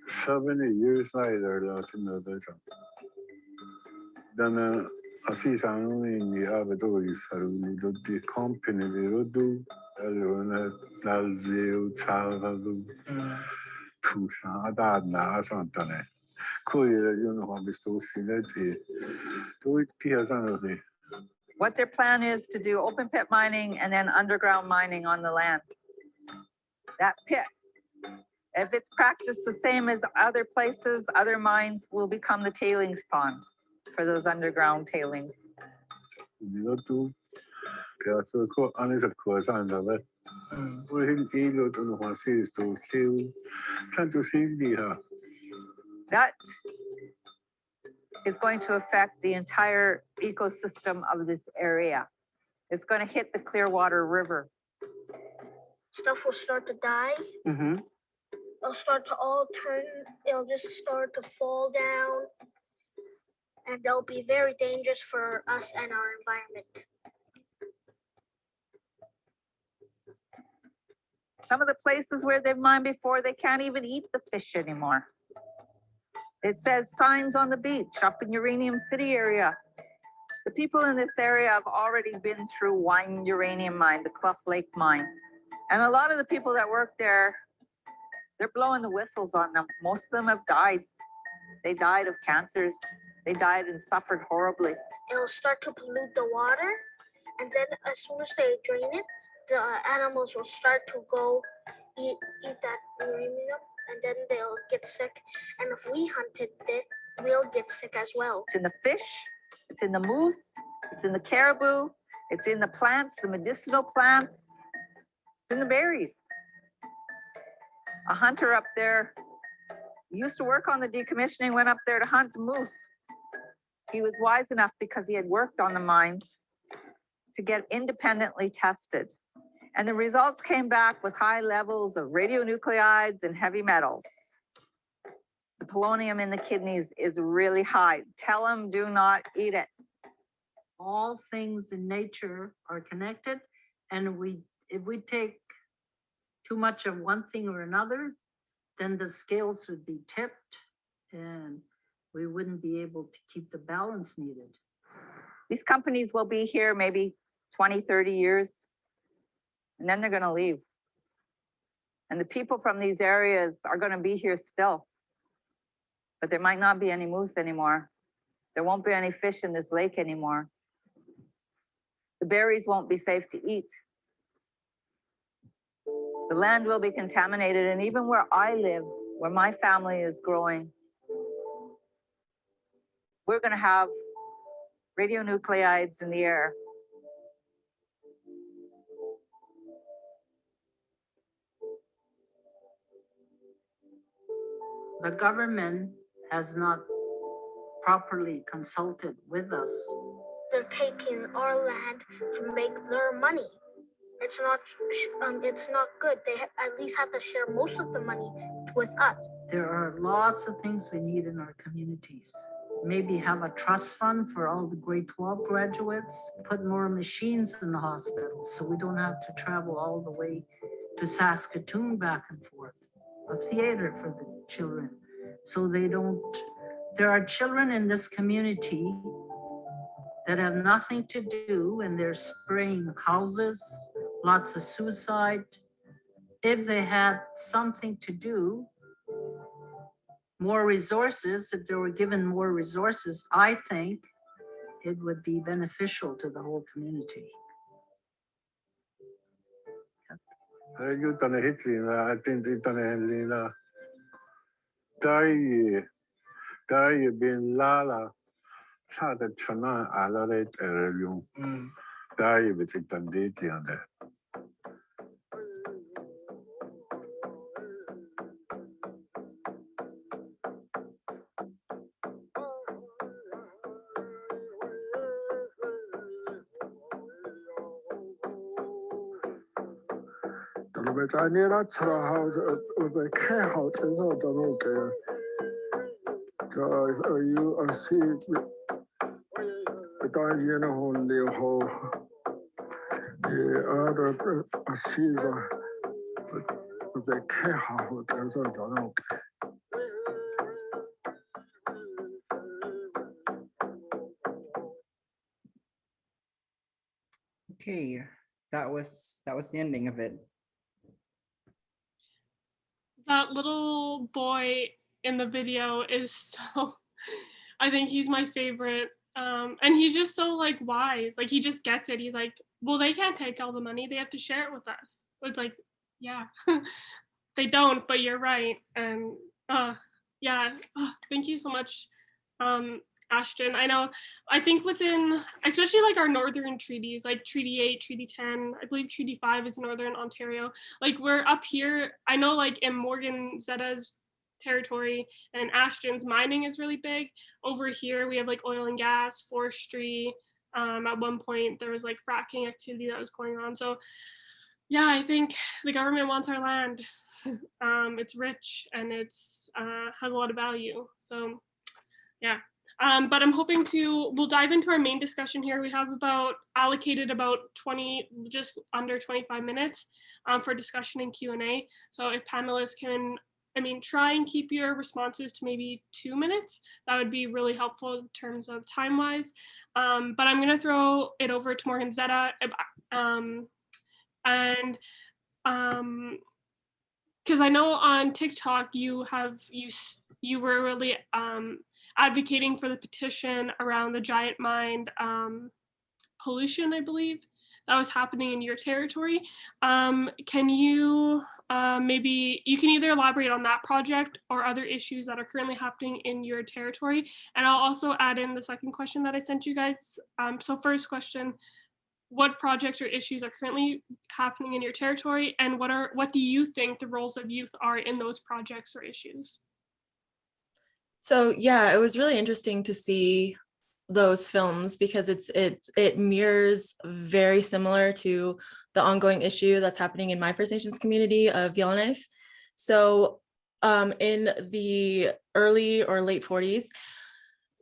70 years later, that's another time. Then I see something in the laboratory, so the company, they do, Lazio, Salvador, Tucson, Adana, something. What their plan is to do open pit mining and then underground mining on the land. That pit, if it's practiced the same as other places, other mines will become the tailings pond for those underground tailings. That is going to affect the entire ecosystem of this area. It's going to hit the Clearwater River. Stuff will start to die. Mm-hmm. It'll start to all turn, it'll just start to fall down. And they'll be very dangerous for us and our environment. Some of the places where they've mined before, they can't even eat the fish anymore. It says signs on the beach up in Uranium City area. The people in this area have already been through one uranium mine, the Clough Lake mine. And a lot of the people that work there, they're blowing the whistles on them. Most of them have died. They died of cancers. They died and suffered horribly. It'll start to pollute the water, and then as soon as they drain it, the animals will start to go eat that uranium, and then they'll get sick. And if we hunted it, we'll get sick as well. It's in the fish, it's in the moose, it's in the caribou, it's in the plants, the medicinal plants, it's in the berries. A hunter up there used to work on the decommissioning, went up there to hunt moose. He was wise enough because he had worked on the mines to get independently tested. And the results came back with high levels of radionuclides and heavy metals. The polonium in the kidneys is really high. Tell them do not eat it. All things in nature are connected, and if we take too much of one thing or another, then the scales would be tipped and we wouldn't be able to keep the balance needed. These companies will be here maybe 20, 30 years, and then they're going to leave. And the people from these areas are going to be here still. But there might not be any moose anymore. There won't be any fish in this lake anymore. The berries won't be safe to eat. The land will be contaminated, and even where I live, where my family is growing, we're going to have radionuclides in the air. The government has not properly consulted with us. They're taking our land to make their money. It's not good. They at least have to share most of the money with us. There are lots of things we need in our communities. Maybe have a trust fund for all the grade 12 graduates, put more machines in the hospitals so we don't have to travel all the way to Saskatoon back and forth. A theater for the children so they don't. There are children in this community that have nothing to do, and they're spraying houses, lots of suicide. if they had something to do, more resources, if they were given more resources, I think it would be beneficial to the whole community. Okay, that was the ending of it. That little boy in the video is so, I think he's my favorite. And he's just so like wise, like he just gets it. He's like, well, they can't take all the money, they have to share it with us. It's like, yeah, they don't, but you're right. And yeah, thank you so much, Ashton. I think within, especially like our northern treaties, like Treaty 8, Treaty 10, I believe Treaty 5 is Northern Ontario. Like we're up here, I know like in Morgan Zetta's territory and Ashton's, mining is really big. Over here, we have like oil and gas, forestry. At one point, there was like fracking activity that was going on. So yeah, I think the government wants our land. It's rich and it's has a lot of value. So yeah. But I'm hoping we'll dive into our main discussion here. We have allocated about 20, just under 25 minutes for discussion and Q&A. So if panelists can, try and keep your responses to maybe 2 minutes, that would be really helpful in terms of time-wise. But I'm gonna throw it over to Morgan Zetta. Because I know on TikTok you were really advocating for the petition around the giant mine pollution, I believe, that was happening in your territory. Can you maybe you can either elaborate on that project or other issues that are currently happening in your territory? And I'll also add in the second question that I sent you guys. So first question, what projects or issues are currently happening in your territory, and what do you think the roles of youth are in those projects or issues? So yeah, it was really interesting to see those films because it mirrors very similar to the ongoing issue that's happening in my First Nations community of Yellowknife. So in the early or late 40s,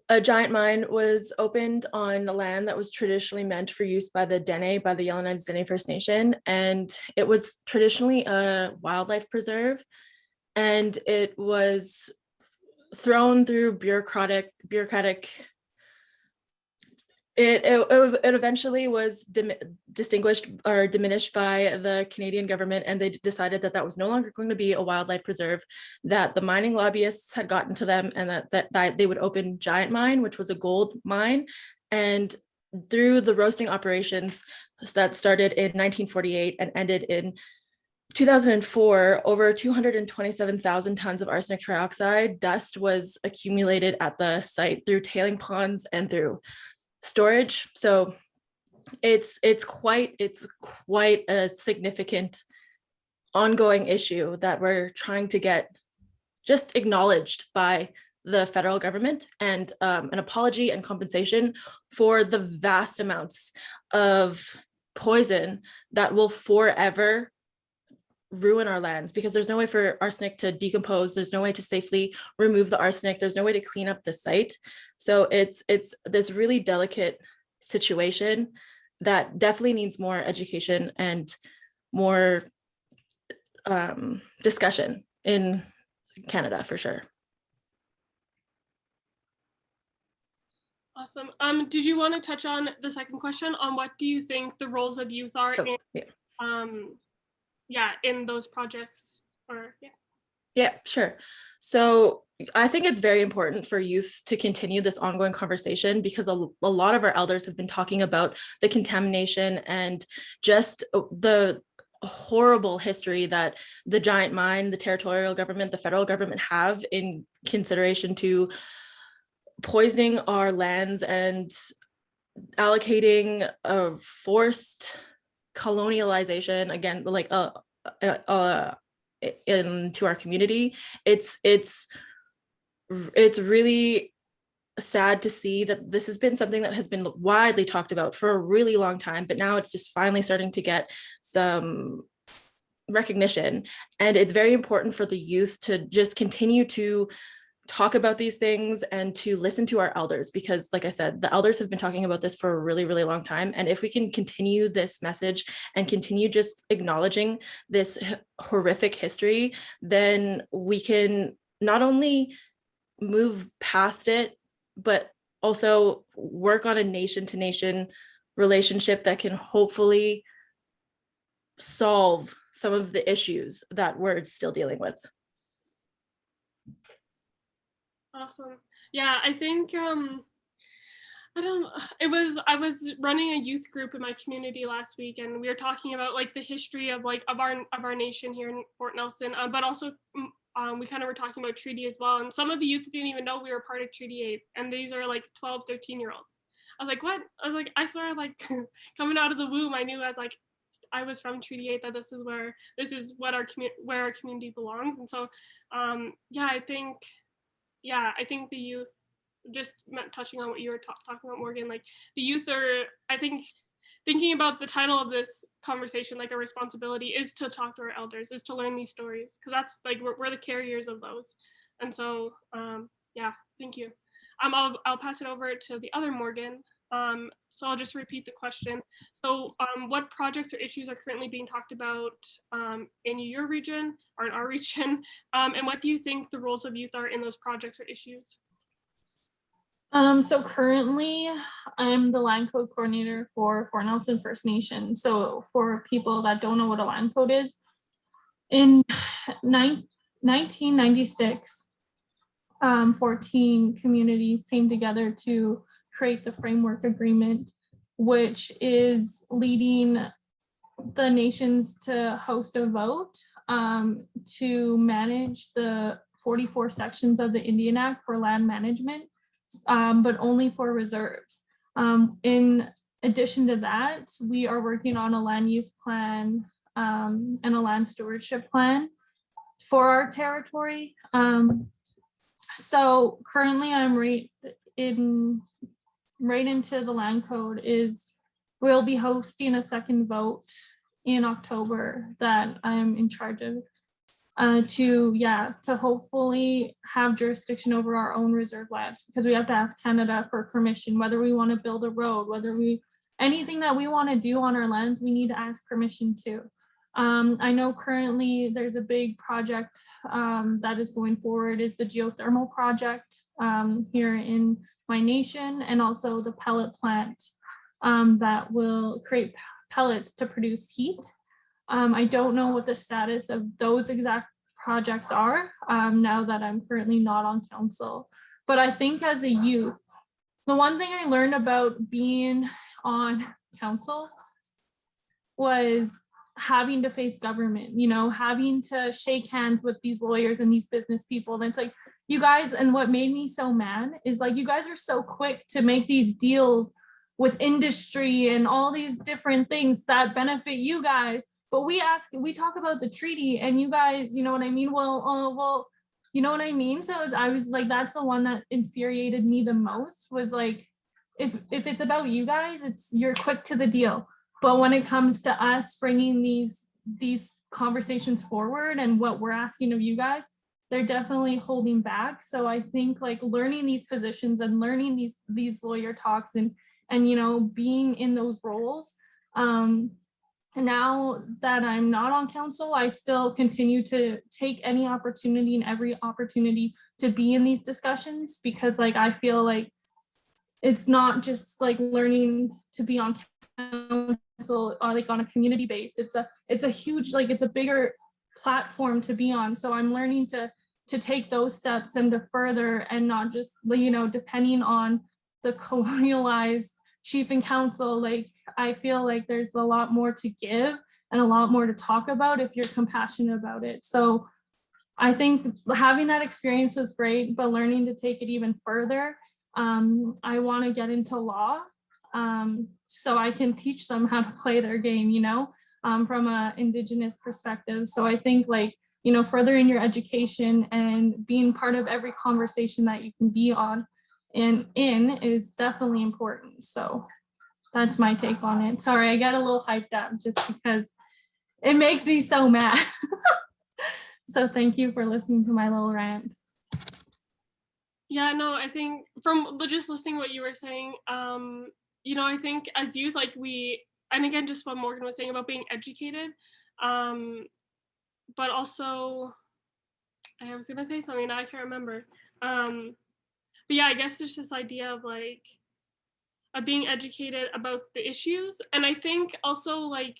a giant mine was opened on land that was traditionally meant for use by the Dene, by the Yellowknife Dene First Nation, and it was traditionally a wildlife preserve, and it was thrown through bureaucratic. It eventually was distinguished or diminished by the Canadian government, and they decided that that was no longer going to be a wildlife preserve, that the mining lobbyists had gotten to them, and that they would open giant mine, which was a gold mine. And through the roasting operations that started in 1948 and ended in 2004, over 227,000 tons of arsenic trioxide dust was accumulated at the site through tailing ponds and through storage. So it's quite a significant ongoing issue that we're trying to get just acknowledged by the federal government, and an apology and compensation for the vast amounts of poison that will forever ruin our lands, because there's no way for arsenic to decompose, there's no way to safely remove the arsenic, there's no way to clean up the site. So it's this really delicate situation that definitely needs more education and more discussion in Canada for sure. Awesome. Did you want to touch on the second question on what do you think the roles of youth are in in those projects, or Yeah, sure. So I think it's very important for youth to continue this ongoing conversation, because a lot of our elders have been talking about the contamination and just the horrible history that the giant mine, the territorial government, the federal government have in consideration to poisoning our lands and allocating a forced colonialization, again, like into our community. It's really sad to see that this has been something that has been widely talked about for a really long time, but now it's just finally starting to get some recognition. And it's very important for the youth to just continue to talk about these things and to listen to our elders, because like I said, the elders have been talking about this for a really, really long time. And if we can continue this message and continue just acknowledging this horrific history, then we can not only move past it, but also work on a nation-to-nation relationship that can hopefully solve some of the issues that we're still dealing with. Awesome. Yeah, I think I was running a youth group in my community last week, and we were talking about like the history of our nation here in Fort Nelson, but also we kind of were talking about treaty as well. And some of the youth didn't even know we were part of Treaty 8, and these are like 12, 13-year-olds. I was like, what? I was like, I swear, like coming out of the womb, I knew I was from Treaty 8, that this is what where our community belongs. And so I think the youth, just touching on what you were talking about, Morgan, like the youth are, I think, thinking about the title of this conversation, like a responsibility, is to talk to our elders, is to learn these stories, because that's like we're the carriers of those. And so thank you. I'll pass it over to the other Morgan. So I'll just repeat the question. So what projects or issues are currently being talked about in your region or in our region? And what do you think the roles of youth are in those projects or issues? So currently I'm the land code coordinator for Fort Nelson First Nation. So for people that don't know what a land code is, in 1996, 14 communities came together to create the framework agreement, which is leading the nations to host a vote to manage the 44 sections of the Indian Act for land management, but only for reserves. In addition to that, we are working on a land use plan and a land stewardship plan for our territory. So currently I'm right into the land code is we'll be hosting a second vote in October that I'm in charge of to hopefully have jurisdiction over our own reserve lands, because we have to ask Canada for permission, whether we want to build a road, anything that we want to do on our lands, we need to ask permission to. I know currently there's a big project that is going forward, is the geothermal project here in my nation, and also the pellet plant that will create pellets to produce heat. I don't know what the status of those exact projects are now that I'm currently not on council. But I think as a youth, the one thing I learned about being on council was having to face government, having to shake hands with these lawyers and these business people. And it's like, you guys, and what made me so mad is like, you guys are so quick to make these deals with industry and all these different things that benefit you guys. But we talk about the treaty and you guys, you know what I mean? Well, you know what I mean? So I was like, that's the one that infuriated me the most, was like, if it's about you guys, you're quick to the deal. But when it comes to us bringing these conversations forward and what we're asking of you guys, they're definitely holding back. So I think like learning these positions and learning these lawyer talks and being in those roles. Now that I'm not on council, I still continue to take any opportunity and every opportunity to be in these discussions, because like I feel like it's not just like learning to be on council council like on a community base. It's a huge, like, it's a bigger platform to be on. So I'm learning to take those steps and to further, and not just, you know, depending on the colonialized chief and council. Like, I feel like there's a lot more to give and a lot more to talk about if you're compassionate about it. So I think having that experience is great, but learning to take it even further. I want to get into law, so I can teach them how to play their game, you know, from an Indigenous perspective. So I think, like, you know, furthering your education and being part of every conversation that you can be on and in is definitely important. So that's my take on it. Sorry, I got a little hyped up just because it makes me so mad. So thank you for listening to my little rant. Yeah, no, I think from just listening to what you were saying, you know, I think as youth, like and again, just what Morgan was saying about being educated, but also, I was gonna say something now I can't remember. But yeah, I guess there's this idea of like, of being educated about the issues. And I think also like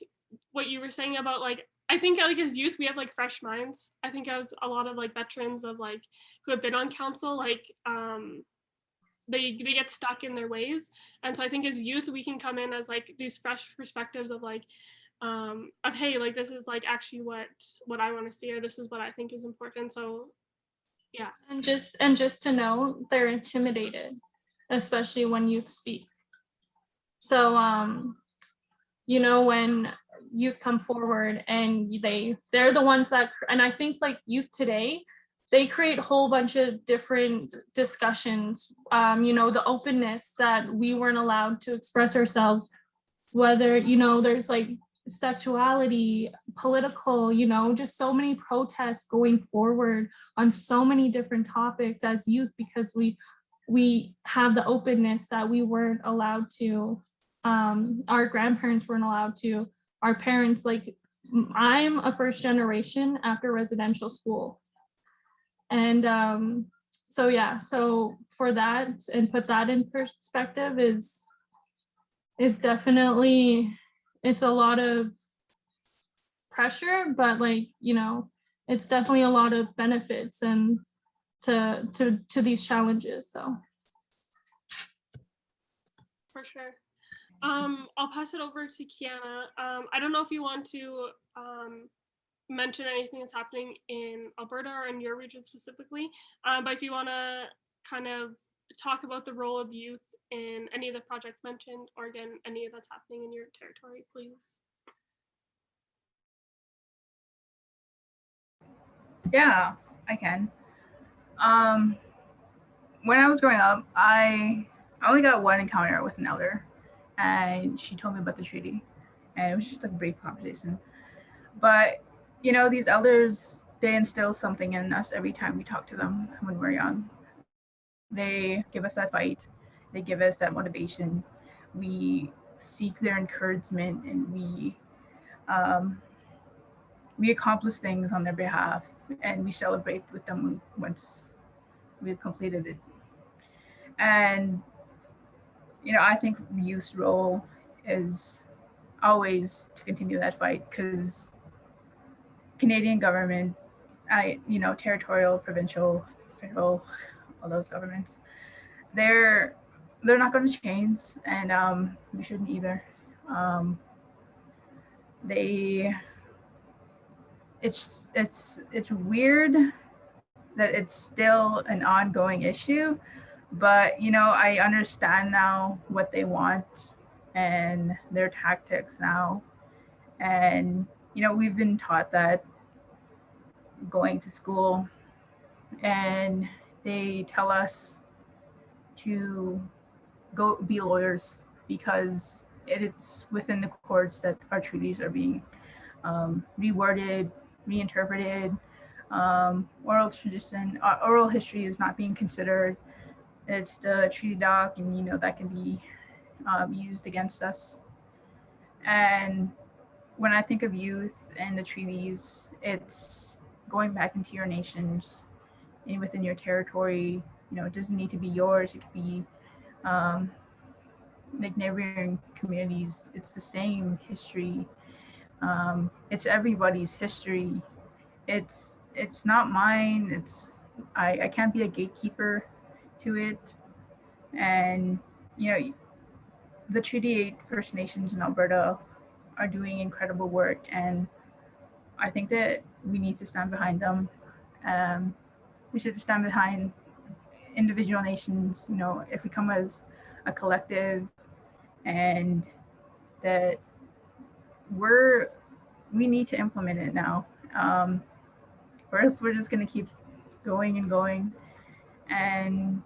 what you were saying about like, I think like as youth, we have like fresh minds. I think as a lot of like veterans of like, who have been on council, like, they get stuck in their ways. And so I think as youth, we can come in as like these fresh perspectives of like, of, hey, like this is like actually what I want to see, or this is what I think is important. So yeah. And just to know, they're intimidated, especially when you speak. So you know, when you come forward and they're the ones that, and I think like youth today, they create a whole bunch of different discussions, you know, the openness that we weren't allowed to express ourselves, whether, you know, there's like sexuality, political, you know, just so many protests going forward on so many different topics as youth, because we have the openness that we weren't allowed to, our grandparents weren't allowed to, our parents, like, I'm a first generation after residential school. And so yeah, so for that, and put that in perspective, is definitely, it's a lot of pressure, but like, you know, it's definitely a lot of benefits and to these challenges. So For sure. I'll pass it over to Khianna. I don't know if you want to mention anything that's happening in Alberta or in your region specifically, but if you want to kind of talk about the role of youth in any of the projects mentioned, or again, any of that's happening in your territory, please. Yeah, I can. When I was growing up, I only got one encounter with an elder, and she told me about the treaty, and it was just like a brief conversation. But you know, these elders, they instill something in us every time we talk to them when we're young. They give us that fight, they give us that motivation. We seek their encouragement, and we accomplish things on their behalf, and we celebrate with them once we've completed it. And you know, I think youth's role is always to continue that fight, because Canadian government, you know, territorial, provincial, federal, all those governments, they're not going to change, and we shouldn't either. It's weird that it's still an ongoing issue, but you know, I understand now what they want and their tactics now. And you know, we've been taught that going to school, and they tell us to go be lawyers because it is within the courts that our treaties are being reworded, reinterpreted. Oral tradition, oral history is not being considered. It's the treaty doc, and you know, that can be used against us. And when I think of youth and the treaties, it's going back into your nations and within your territory. You know, it doesn't need to be yours. It could be like neighboring communities, it's the same history. It's everybody's history. It's not mine. I can't be a gatekeeper to it. And the Treaty 8 First Nations in Alberta are doing incredible work, and I think that we need to stand behind them. We should stand behind individual nations, if we come as a collective, and that we need to implement it now, or else we're just going to keep going and going. And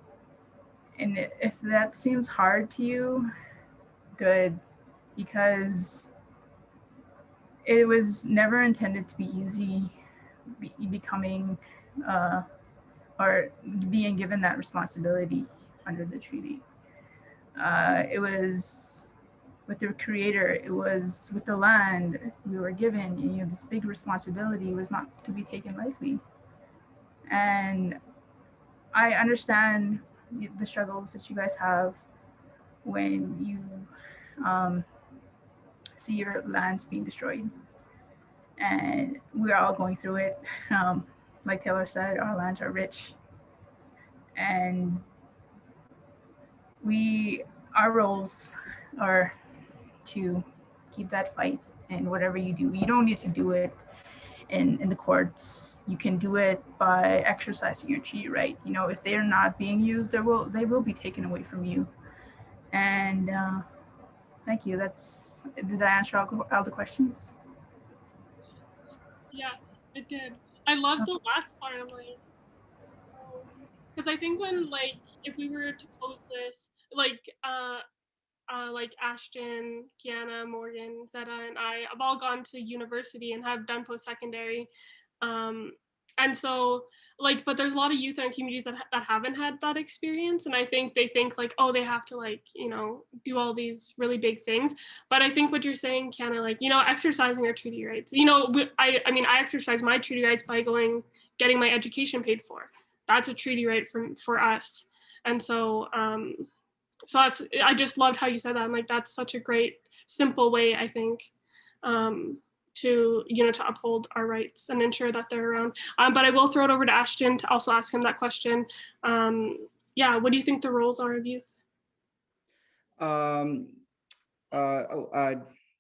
if that seems hard to you, good, because it was never intended to be easy becoming or being given that responsibility under the treaty. It was with the creator, it was with the land we were given, this big responsibility was not to be taken lightly. And I understand the struggles that you guys have when you see your lands being destroyed. And we're all going through it. Like Taylor said, our lands are rich. And our roles are to keep that fight. And whatever you do, you don't need to do it in the courts. You can do it by exercising your treaty right. If they're not being used, they will be taken away from you. And thank you. Did I answer all the questions? Yeah, it did. I love the last part. I'm like, because I think when if we were to pose this, like Ashton, Khianna, Morgan, Tsetta, and I have all gone to university and have done post-secondary. And so but there's a lot of youth in our communities that haven't had that experience. And I think they think oh, they have to do all these really big things. But I think what you're saying, Khianna, exercising our treaty rights, I exercise my treaty rights by getting my education paid for. That's a treaty right for us. And so, I just loved how you said that. I'm that's such a great, simple way, I think, to uphold our rights and ensure that they're around. But I will throw it over to Ashton to also ask him that question. Yeah, what do you think the roles are of youth?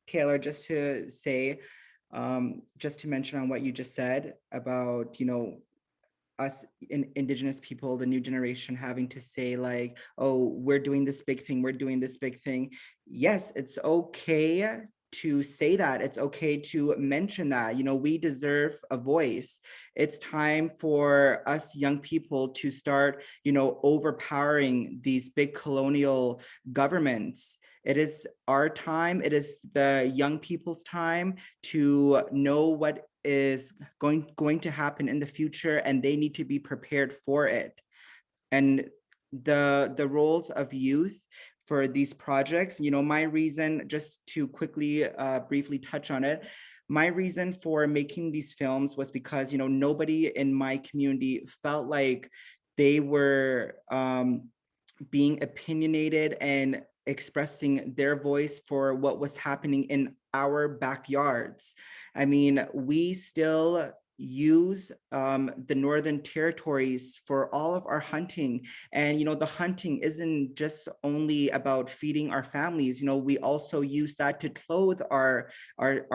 Taylor, just to say, just to mention on what you just said about, us Indigenous people, the new generation having to say oh, we're doing this big thing, we're doing this big thing. Yes, it's okay to say that. It's okay to mention that, we deserve a voice. It's time for us young people to start, overpowering these big colonial governments. It is our time. It is the young people's time to know what is going to happen in the future, and they need to be prepared for it. And the roles of youth for these projects, my reason, just to quickly briefly touch on it, my reason for making these films was because nobody in my community felt like they were being opinionated and expressing their voice for what was happening in our backyards. I mean, we still use the Northern Territories for all of our hunting. And, the hunting isn't just only about feeding our families. We also use that to clothe our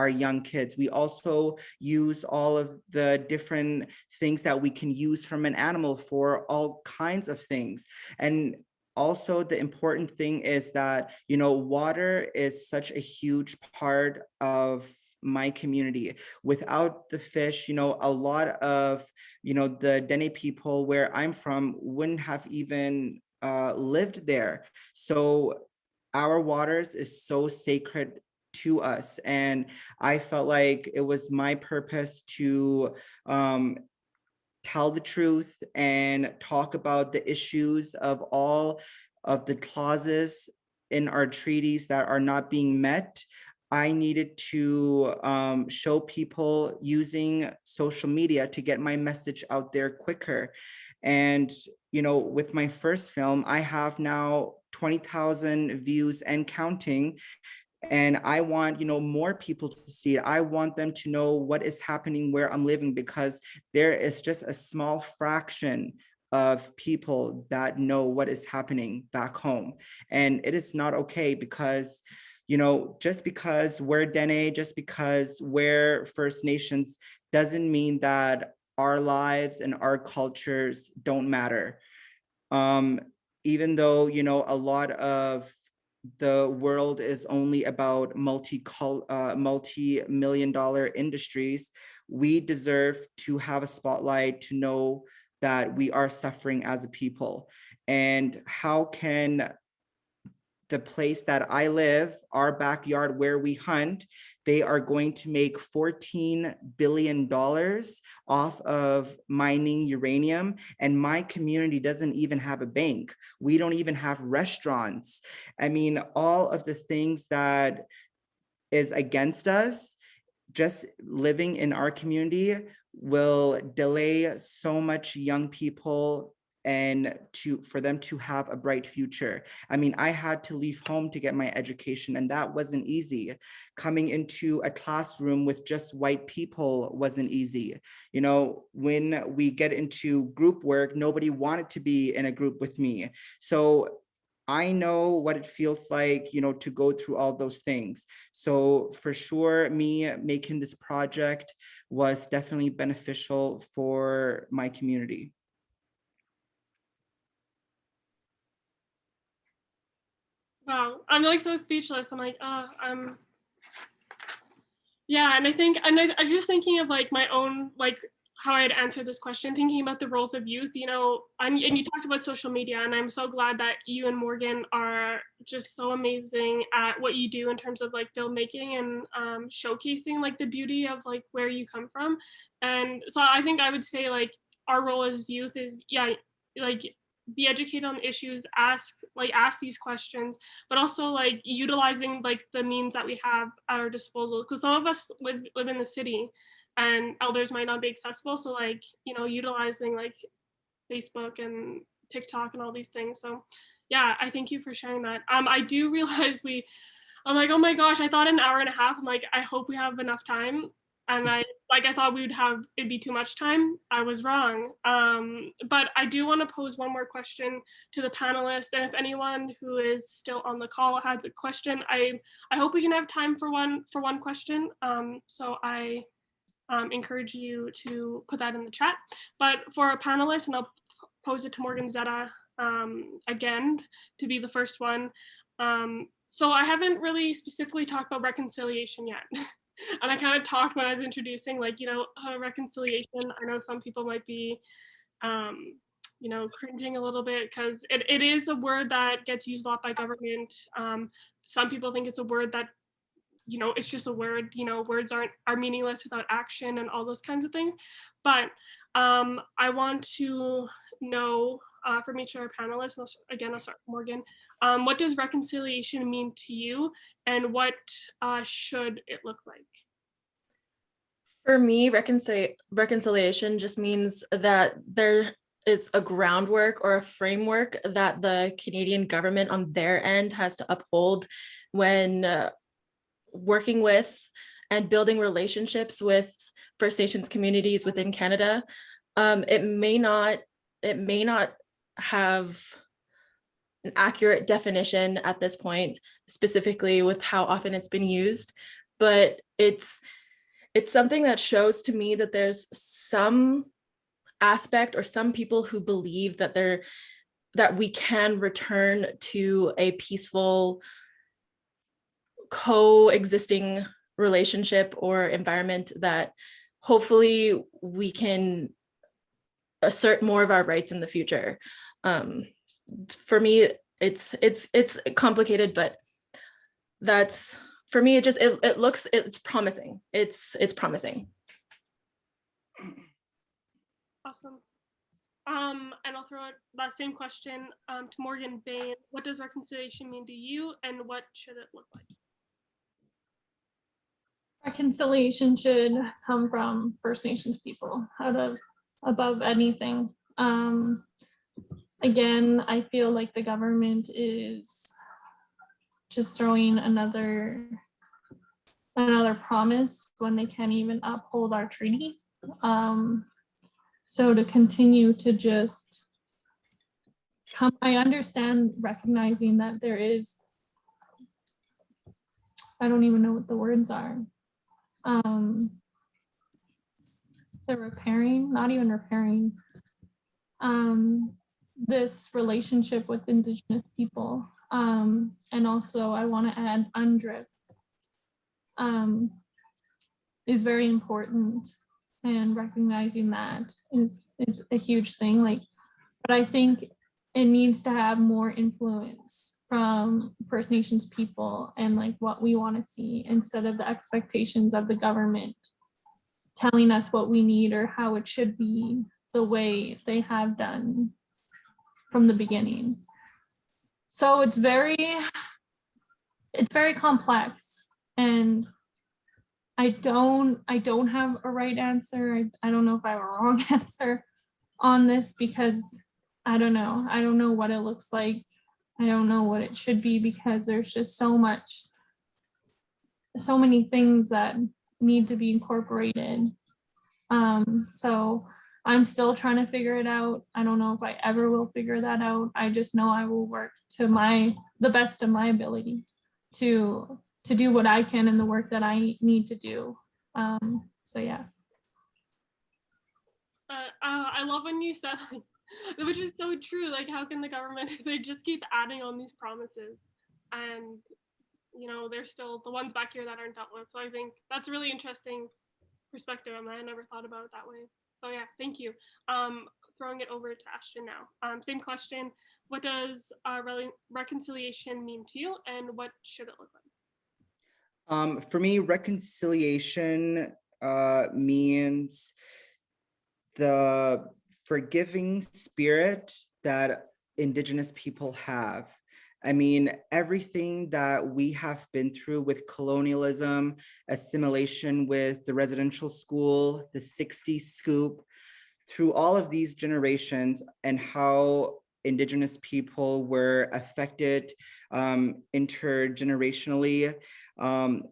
young kids. We also use all of the different things that we can use from an animal for all kinds of things. And also, the important thing is that, water is such a huge part of my community. Without the fish, a lot of, the Dene people where I'm from wouldn't have even lived there. So our waters is so sacred to us. And I felt like it was my purpose to tell the truth and talk about the issues of all of the clauses in our treaties that are not being met. I needed to show people using social media to get my message out there quicker. And with my first film, I have now 20,000 views and counting. And I want, more people to see it. I want them to know what is happening where I'm living, because there is just a small fraction of people that know what is happening back home. And it is not okay, because just because we're Dene, just because we're First Nations, doesn't mean that our lives and our cultures don't matter. Even though, a lot of the world is only about multi-million-dollar industries, we deserve to have a spotlight to know that we are suffering as a people. And how can the place that I live, our backyard where we hunt, they are going to make $14 billion off of mining uranium. And my community doesn't even have a bank. We don't even have restaurants. I mean, all of the things that is against us, just living in our community will delay so much young people and for them to have a bright future. I mean, I had to leave home to get my education, and that wasn't easy. Coming into a classroom with just white people wasn't easy. When we get into group work, nobody wanted to be in a group with me. So I know what it feels like, to go through all those things. So for sure, me making this project was definitely beneficial for my community. Wow, I'm like so speechless. I'm like, yeah, and I'm just thinking of like my own, like how I'd answer this question, thinking about the roles of youth, and you talked about social media, and I'm so glad that you and Morgan are just so amazing at what you do in terms of like filmmaking and showcasing like the beauty of like where you come from. And so I think I would say like our role as youth is, yeah, like be educated on issues, ask these questions, but also like utilizing like the means that we have at our disposal, because some of us live in the city and elders might not be accessible, so like utilizing like Facebook and TikTok and all these things. So yeah, I thank you for sharing that. I do realize I'm like, oh my gosh, I thought an hour and a half. I'm like, I hope we have enough time. And I thought it'd be too much time. I was wrong. But I do want to pose one more question to the panelists. And if anyone who is still on the call has a question, I hope we can have time for one question. So I encourage you to put that in the chat. But for our panelists, and I'll pose it to Morgan Tsetta again to be the first one. So I haven't really specifically talked about reconciliation yet. And I kind of talked when I was introducing, like, reconciliation. I know some people might be, cringing a little bit because it is a word that gets used a lot by government. Some people think it's a word that, it's just a word, words are meaningless without action and all those kinds of things. But I want to know from each of our panelists, I'll start with Morgan, what does reconciliation mean to you, and what should it look like? For me, reconciliation just means that there is a groundwork or a framework that the Canadian government on their end has to uphold when working with and building relationships with First Nations communities within Canada. It may not have an accurate definition at this point, specifically with how often it's been used, but it's something that shows to me that there's some aspect or some people who believe that we can return to a peaceful coexisting relationship or environment that hopefully we can assert more of our rights in the future. For me, it's complicated, but that's, for me, it's promising. It's promising. Awesome. And I'll throw out that same question to Morgan Behn. What does reconciliation mean to you, and what should it look like? Reconciliation should come from First Nations people above anything. again, I feel like the government is just throwing another promise when they can't even uphold our treaty. So to continue to just come, I understand recognizing that there is, I don't even know what the words are. The repairing, not even repairing, this relationship with Indigenous people. And also I want to add UNDRIP is very important, and recognizing that it's a huge thing. Like, but I think it needs to have more influence from First Nations people and like what we want to see, instead of the expectations of the government telling us what we need or how it should be the way they have done from the beginning. So it's very complex, and I don't have a right answer. I don't know if I have a wrong answer on this, because I don't know what it looks like. I don't know what it should be, because there's just so many things that need to be incorporated. So I'm still trying to figure it out. I don't know if I ever will figure that out. I just know I will work to the best of my ability to do what I can in the work that I need to do. So yeah. I love when you said, like, which is so true. Like, how can the government, they just keep adding on these promises, and you know, there's still the ones back here that aren't dealt with. So I think that's a really interesting perspective, and I never thought about it that way. So yeah, thank you. Throwing it over to Ashton now. Same question. What does reconciliation mean to you, and what should it look like? For me, reconciliation means the forgiving spirit that Indigenous people have. I mean, everything that we have been through with colonialism, assimilation with the residential school, the 60s scoop, through all of these generations, and how Indigenous people were affected intergenerationally,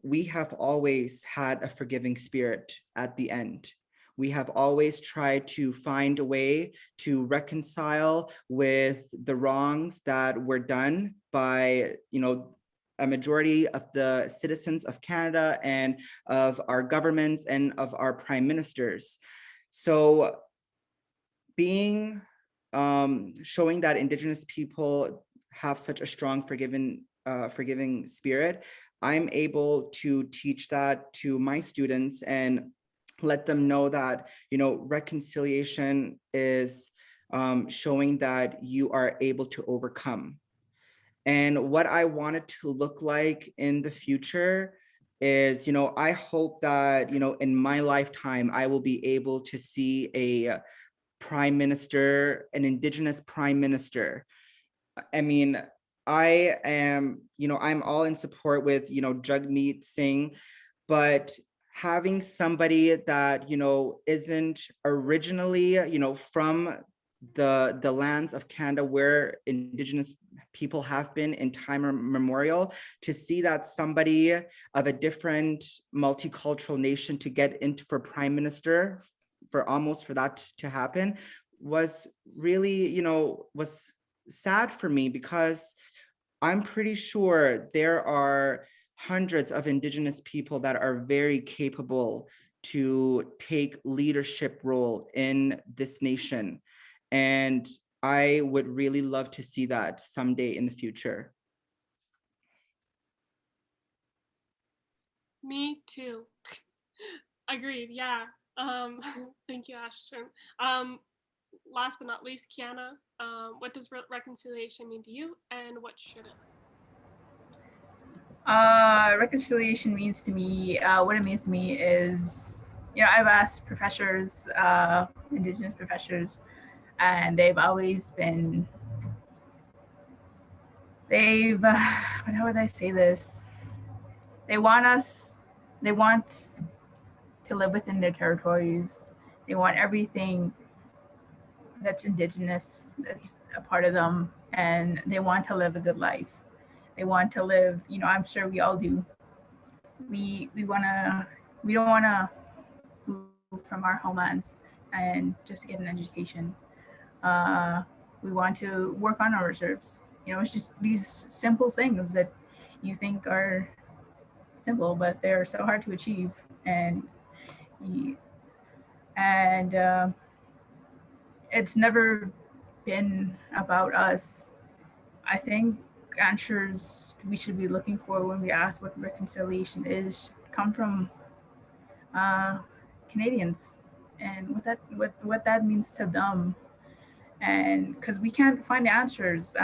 we have always had a forgiving spirit at the end. We have always tried to find a way to reconcile with the wrongs that were done by, you know, a majority of the citizens of Canada and of our governments and of our prime ministers. So being, showing that Indigenous people have such a strong forgiving spirit, I'm able to teach that to my students and let them know that, you know, reconciliation is showing that you are able to overcome. And what I want it to look like in the future is, you know, I hope that, you know, in my lifetime, I will be able to see a prime minister, an Indigenous prime minister. I mean, I am, you know, I'm all in support with, you know, Jagmeet Singh, but having somebody that, you know, isn't originally, you know, from the lands of Canada where Indigenous people have been in time immemorial, to see that somebody of a different multicultural nation to get into for prime minister, for that to happen, was really, you know, was sad for me, because I'm pretty sure there are hundreds of Indigenous people that are very capable to take leadership role in this nation. And I would really love to see that someday in the future. Me too. Agreed, yeah. Thank you, Ashton. Last but not least, Khianna, what does reconciliation mean to you, and what should it? Reconciliation means to me, what it means to me is, you know, I've asked professors, Indigenous professors, and they've always been, how would I say this? They want to live within their territories. They want everything that's indigenous, that's a part of them, and they want to live a good life. They want to live, you know, I'm sure we all do. We don't wanna move from our homelands and just get an education. We want to work on our reserves. You know, it's just these simple things that you think are simple, but they're so hard to achieve. And it's never been about us. I think answers we should be looking for when we ask what reconciliation is come from Canadians and what that means to them. And because we can't find answers,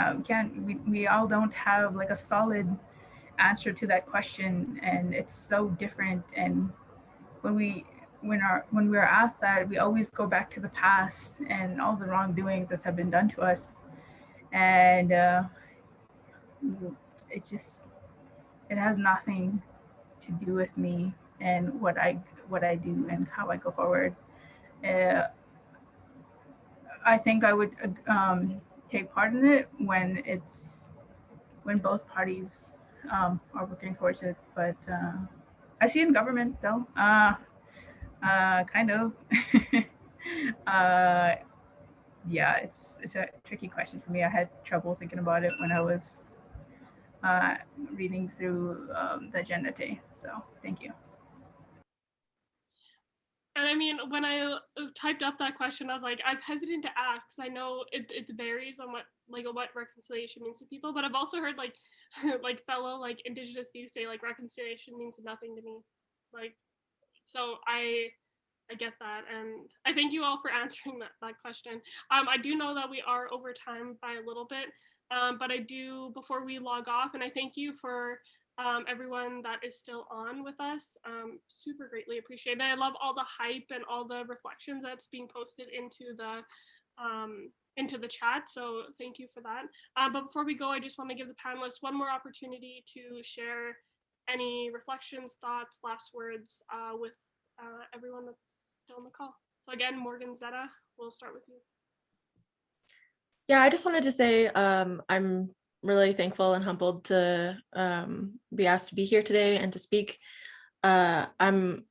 we all don't have like a solid answer to that question, and it's so different. And when we're asked that, we always go back to the past and all the wrongdoings that have been done to us, and it has nothing to do with me and what I do and how I go forward. I think I would take part in it when both parties are working towards it. But I see it in government though, kind of. Yeah, it's a tricky question for me. I had trouble thinking about it when I was reading through the agenda today. So thank you. And I mean, when I typed up that question, I was hesitant to ask because I know it varies on what reconciliation means to people. But I've also heard like fellow Indigenous youth say reconciliation means nothing to me. So I get that, and I thank you all for answering that question. I do know that we are over time by a little bit, but I do, before we log off, and I thank you for everyone that is still on with us. Super greatly appreciated. I love all the hype and all the reflections that's being posted into the chat. So thank you for that. But before we go, I just want to give the panelists one more opportunity to share any reflections, thoughts, last words with everyone that's still on the call. So again, Morgan, Tsetta, we'll start with you. Yeah, I just wanted to say I'm really thankful and humbled to be asked to be here today and to speak. I'm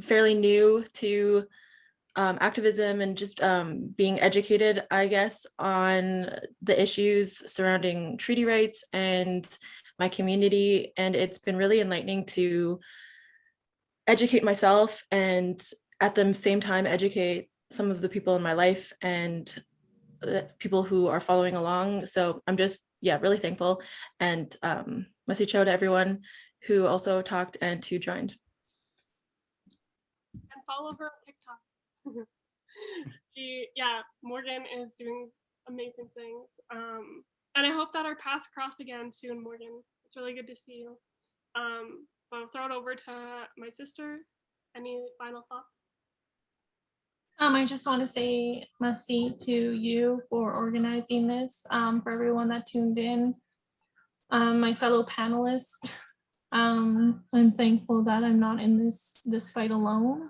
fairly new to activism and just being educated, I guess, on the issues surrounding treaty rights and my community. And it's been really enlightening to educate myself and at the same time educate some of the people in my life and people who are following along. So I'm just, really thankful. And message shout to everyone who also talked and who joined. And follow her on TikTok. Morgan is doing amazing things. And I hope that our paths cross again soon, Morgan. It's really good to see you. But I'll throw it over to my sister. Any final thoughts? I just want to say merci to you for organizing this, for everyone that tuned in, my fellow panelists. I'm thankful that I'm not in this fight alone,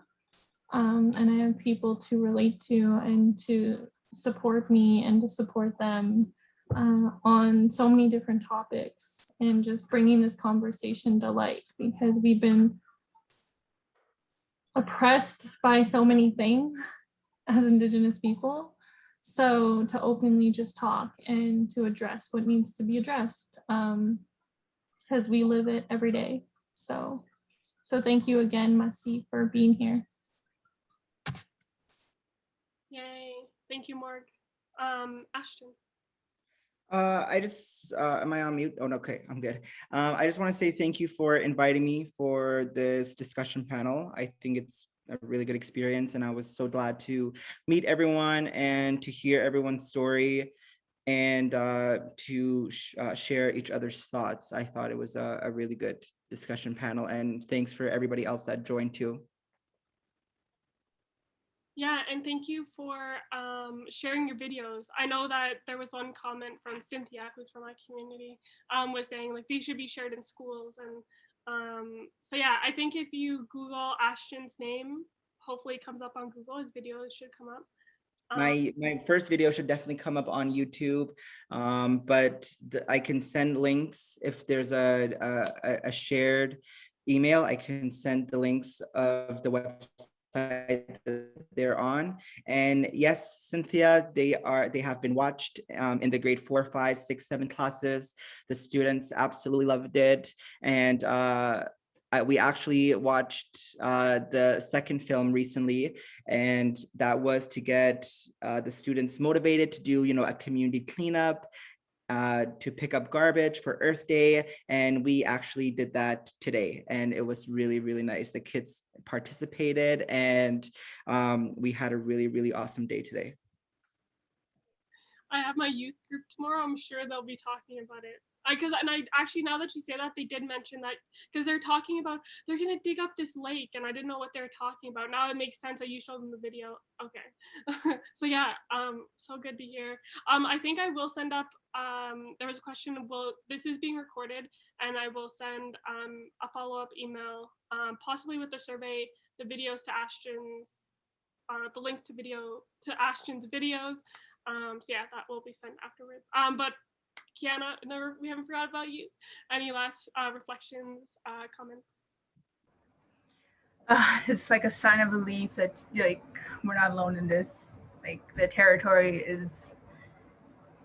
and I have people to relate to and to support me and to support them on so many different topics, and just bringing this conversation to light, because we've been oppressed by so many things as Indigenous people. So to openly just talk and to address what needs to be addressed, because we live it every day. So thank you again, Masi, for being here. Yay. Thank you, Morg. Ashton. I just, am I on mute? Oh, no, okay, I'm good. I just want to say thank you for inviting me for this discussion panel. I think it's a really good experience, and I was so glad to meet everyone and to hear everyone's story and to share each other's thoughts. I thought it was a really good discussion panel, and thanks for everybody else that joined too. Yeah, and thank you for sharing your videos. I know that there was one comment from Cynthia, who's from my community, was saying these should be shared in schools. And so yeah, I think if you Google Ashton's name, hopefully it comes up on Google, his videos should come up. My first video should definitely come up on YouTube, but I can send links if there's a shared email. I can send the links of the website that they're on. And yes, Cynthia, they have been watched in the grade 4, 5, 6, 7 classes. The students absolutely loved it, and we actually watched the second film recently, and that was to get the students motivated to do, a community cleanup, to pick up garbage for Earth Day. And we actually did that today, and it was really, really nice. The kids participated, and we had a really, really awesome day today. I have my youth group tomorrow. I'm sure they'll be talking about it. I actually, now that you say that, they did mention that, because they're talking about, they're gonna dig up this lake, and I didn't know what they're talking about. Now it makes sense that you showed them the video. Okay. So yeah, so good to hear. I think I will send up, there was a question, this is being recorded, and I will send a follow-up email, possibly with the survey, the videos to Ashton's, the links to Ashton's videos. So yeah, that will be sent afterwards. But Khianna, we haven't forgot about you. Any last reflections, comments? It's like a sign of relief that we're not alone in this. Like the territory is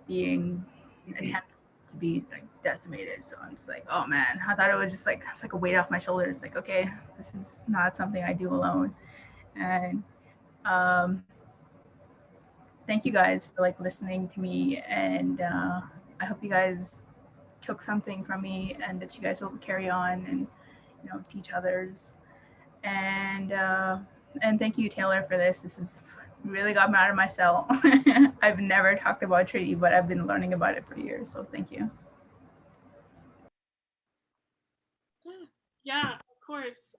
being attempted to be decimated. So it's like, oh man, I thought it was just it's like a weight off my shoulders. Like, okay, this is not something I do alone. And thank you guys for listening to me, and I hope you guys took something from me, and that you guys will carry on and teach others. And thank you, Taylor, for this. This has really got me out of my cell. I've never talked about treaty, but I've been learning about it for years. So thank you. Yeah, of course.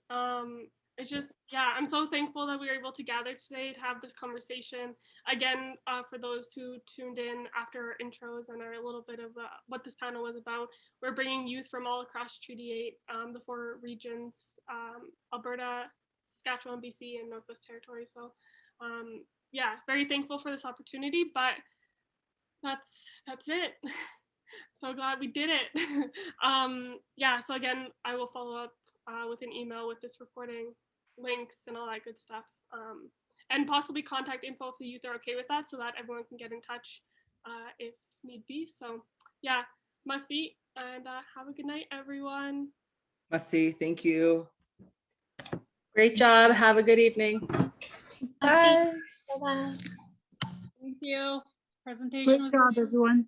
It's just, yeah, I'm so thankful that we were able to gather today to have this conversation. Again, for those who tuned in after our intros and a little bit of what this panel was about, we're bringing youth from all across Treaty 8, the 4 regions, Alberta, Saskatchewan, BC, and Northwest Territories. So yeah, very thankful for this opportunity, but that's it. So glad we did it. Yeah, so again, I will follow up with an email with this recording, links, and all that good stuff. And possibly contact info if the youth are okay with that, so that everyone can get in touch if need be. So yeah, Masi, and have a good night, everyone. Masi, thank you. Great job. Have a good evening. Bye. Thank you. Presentation Great was job, everyone.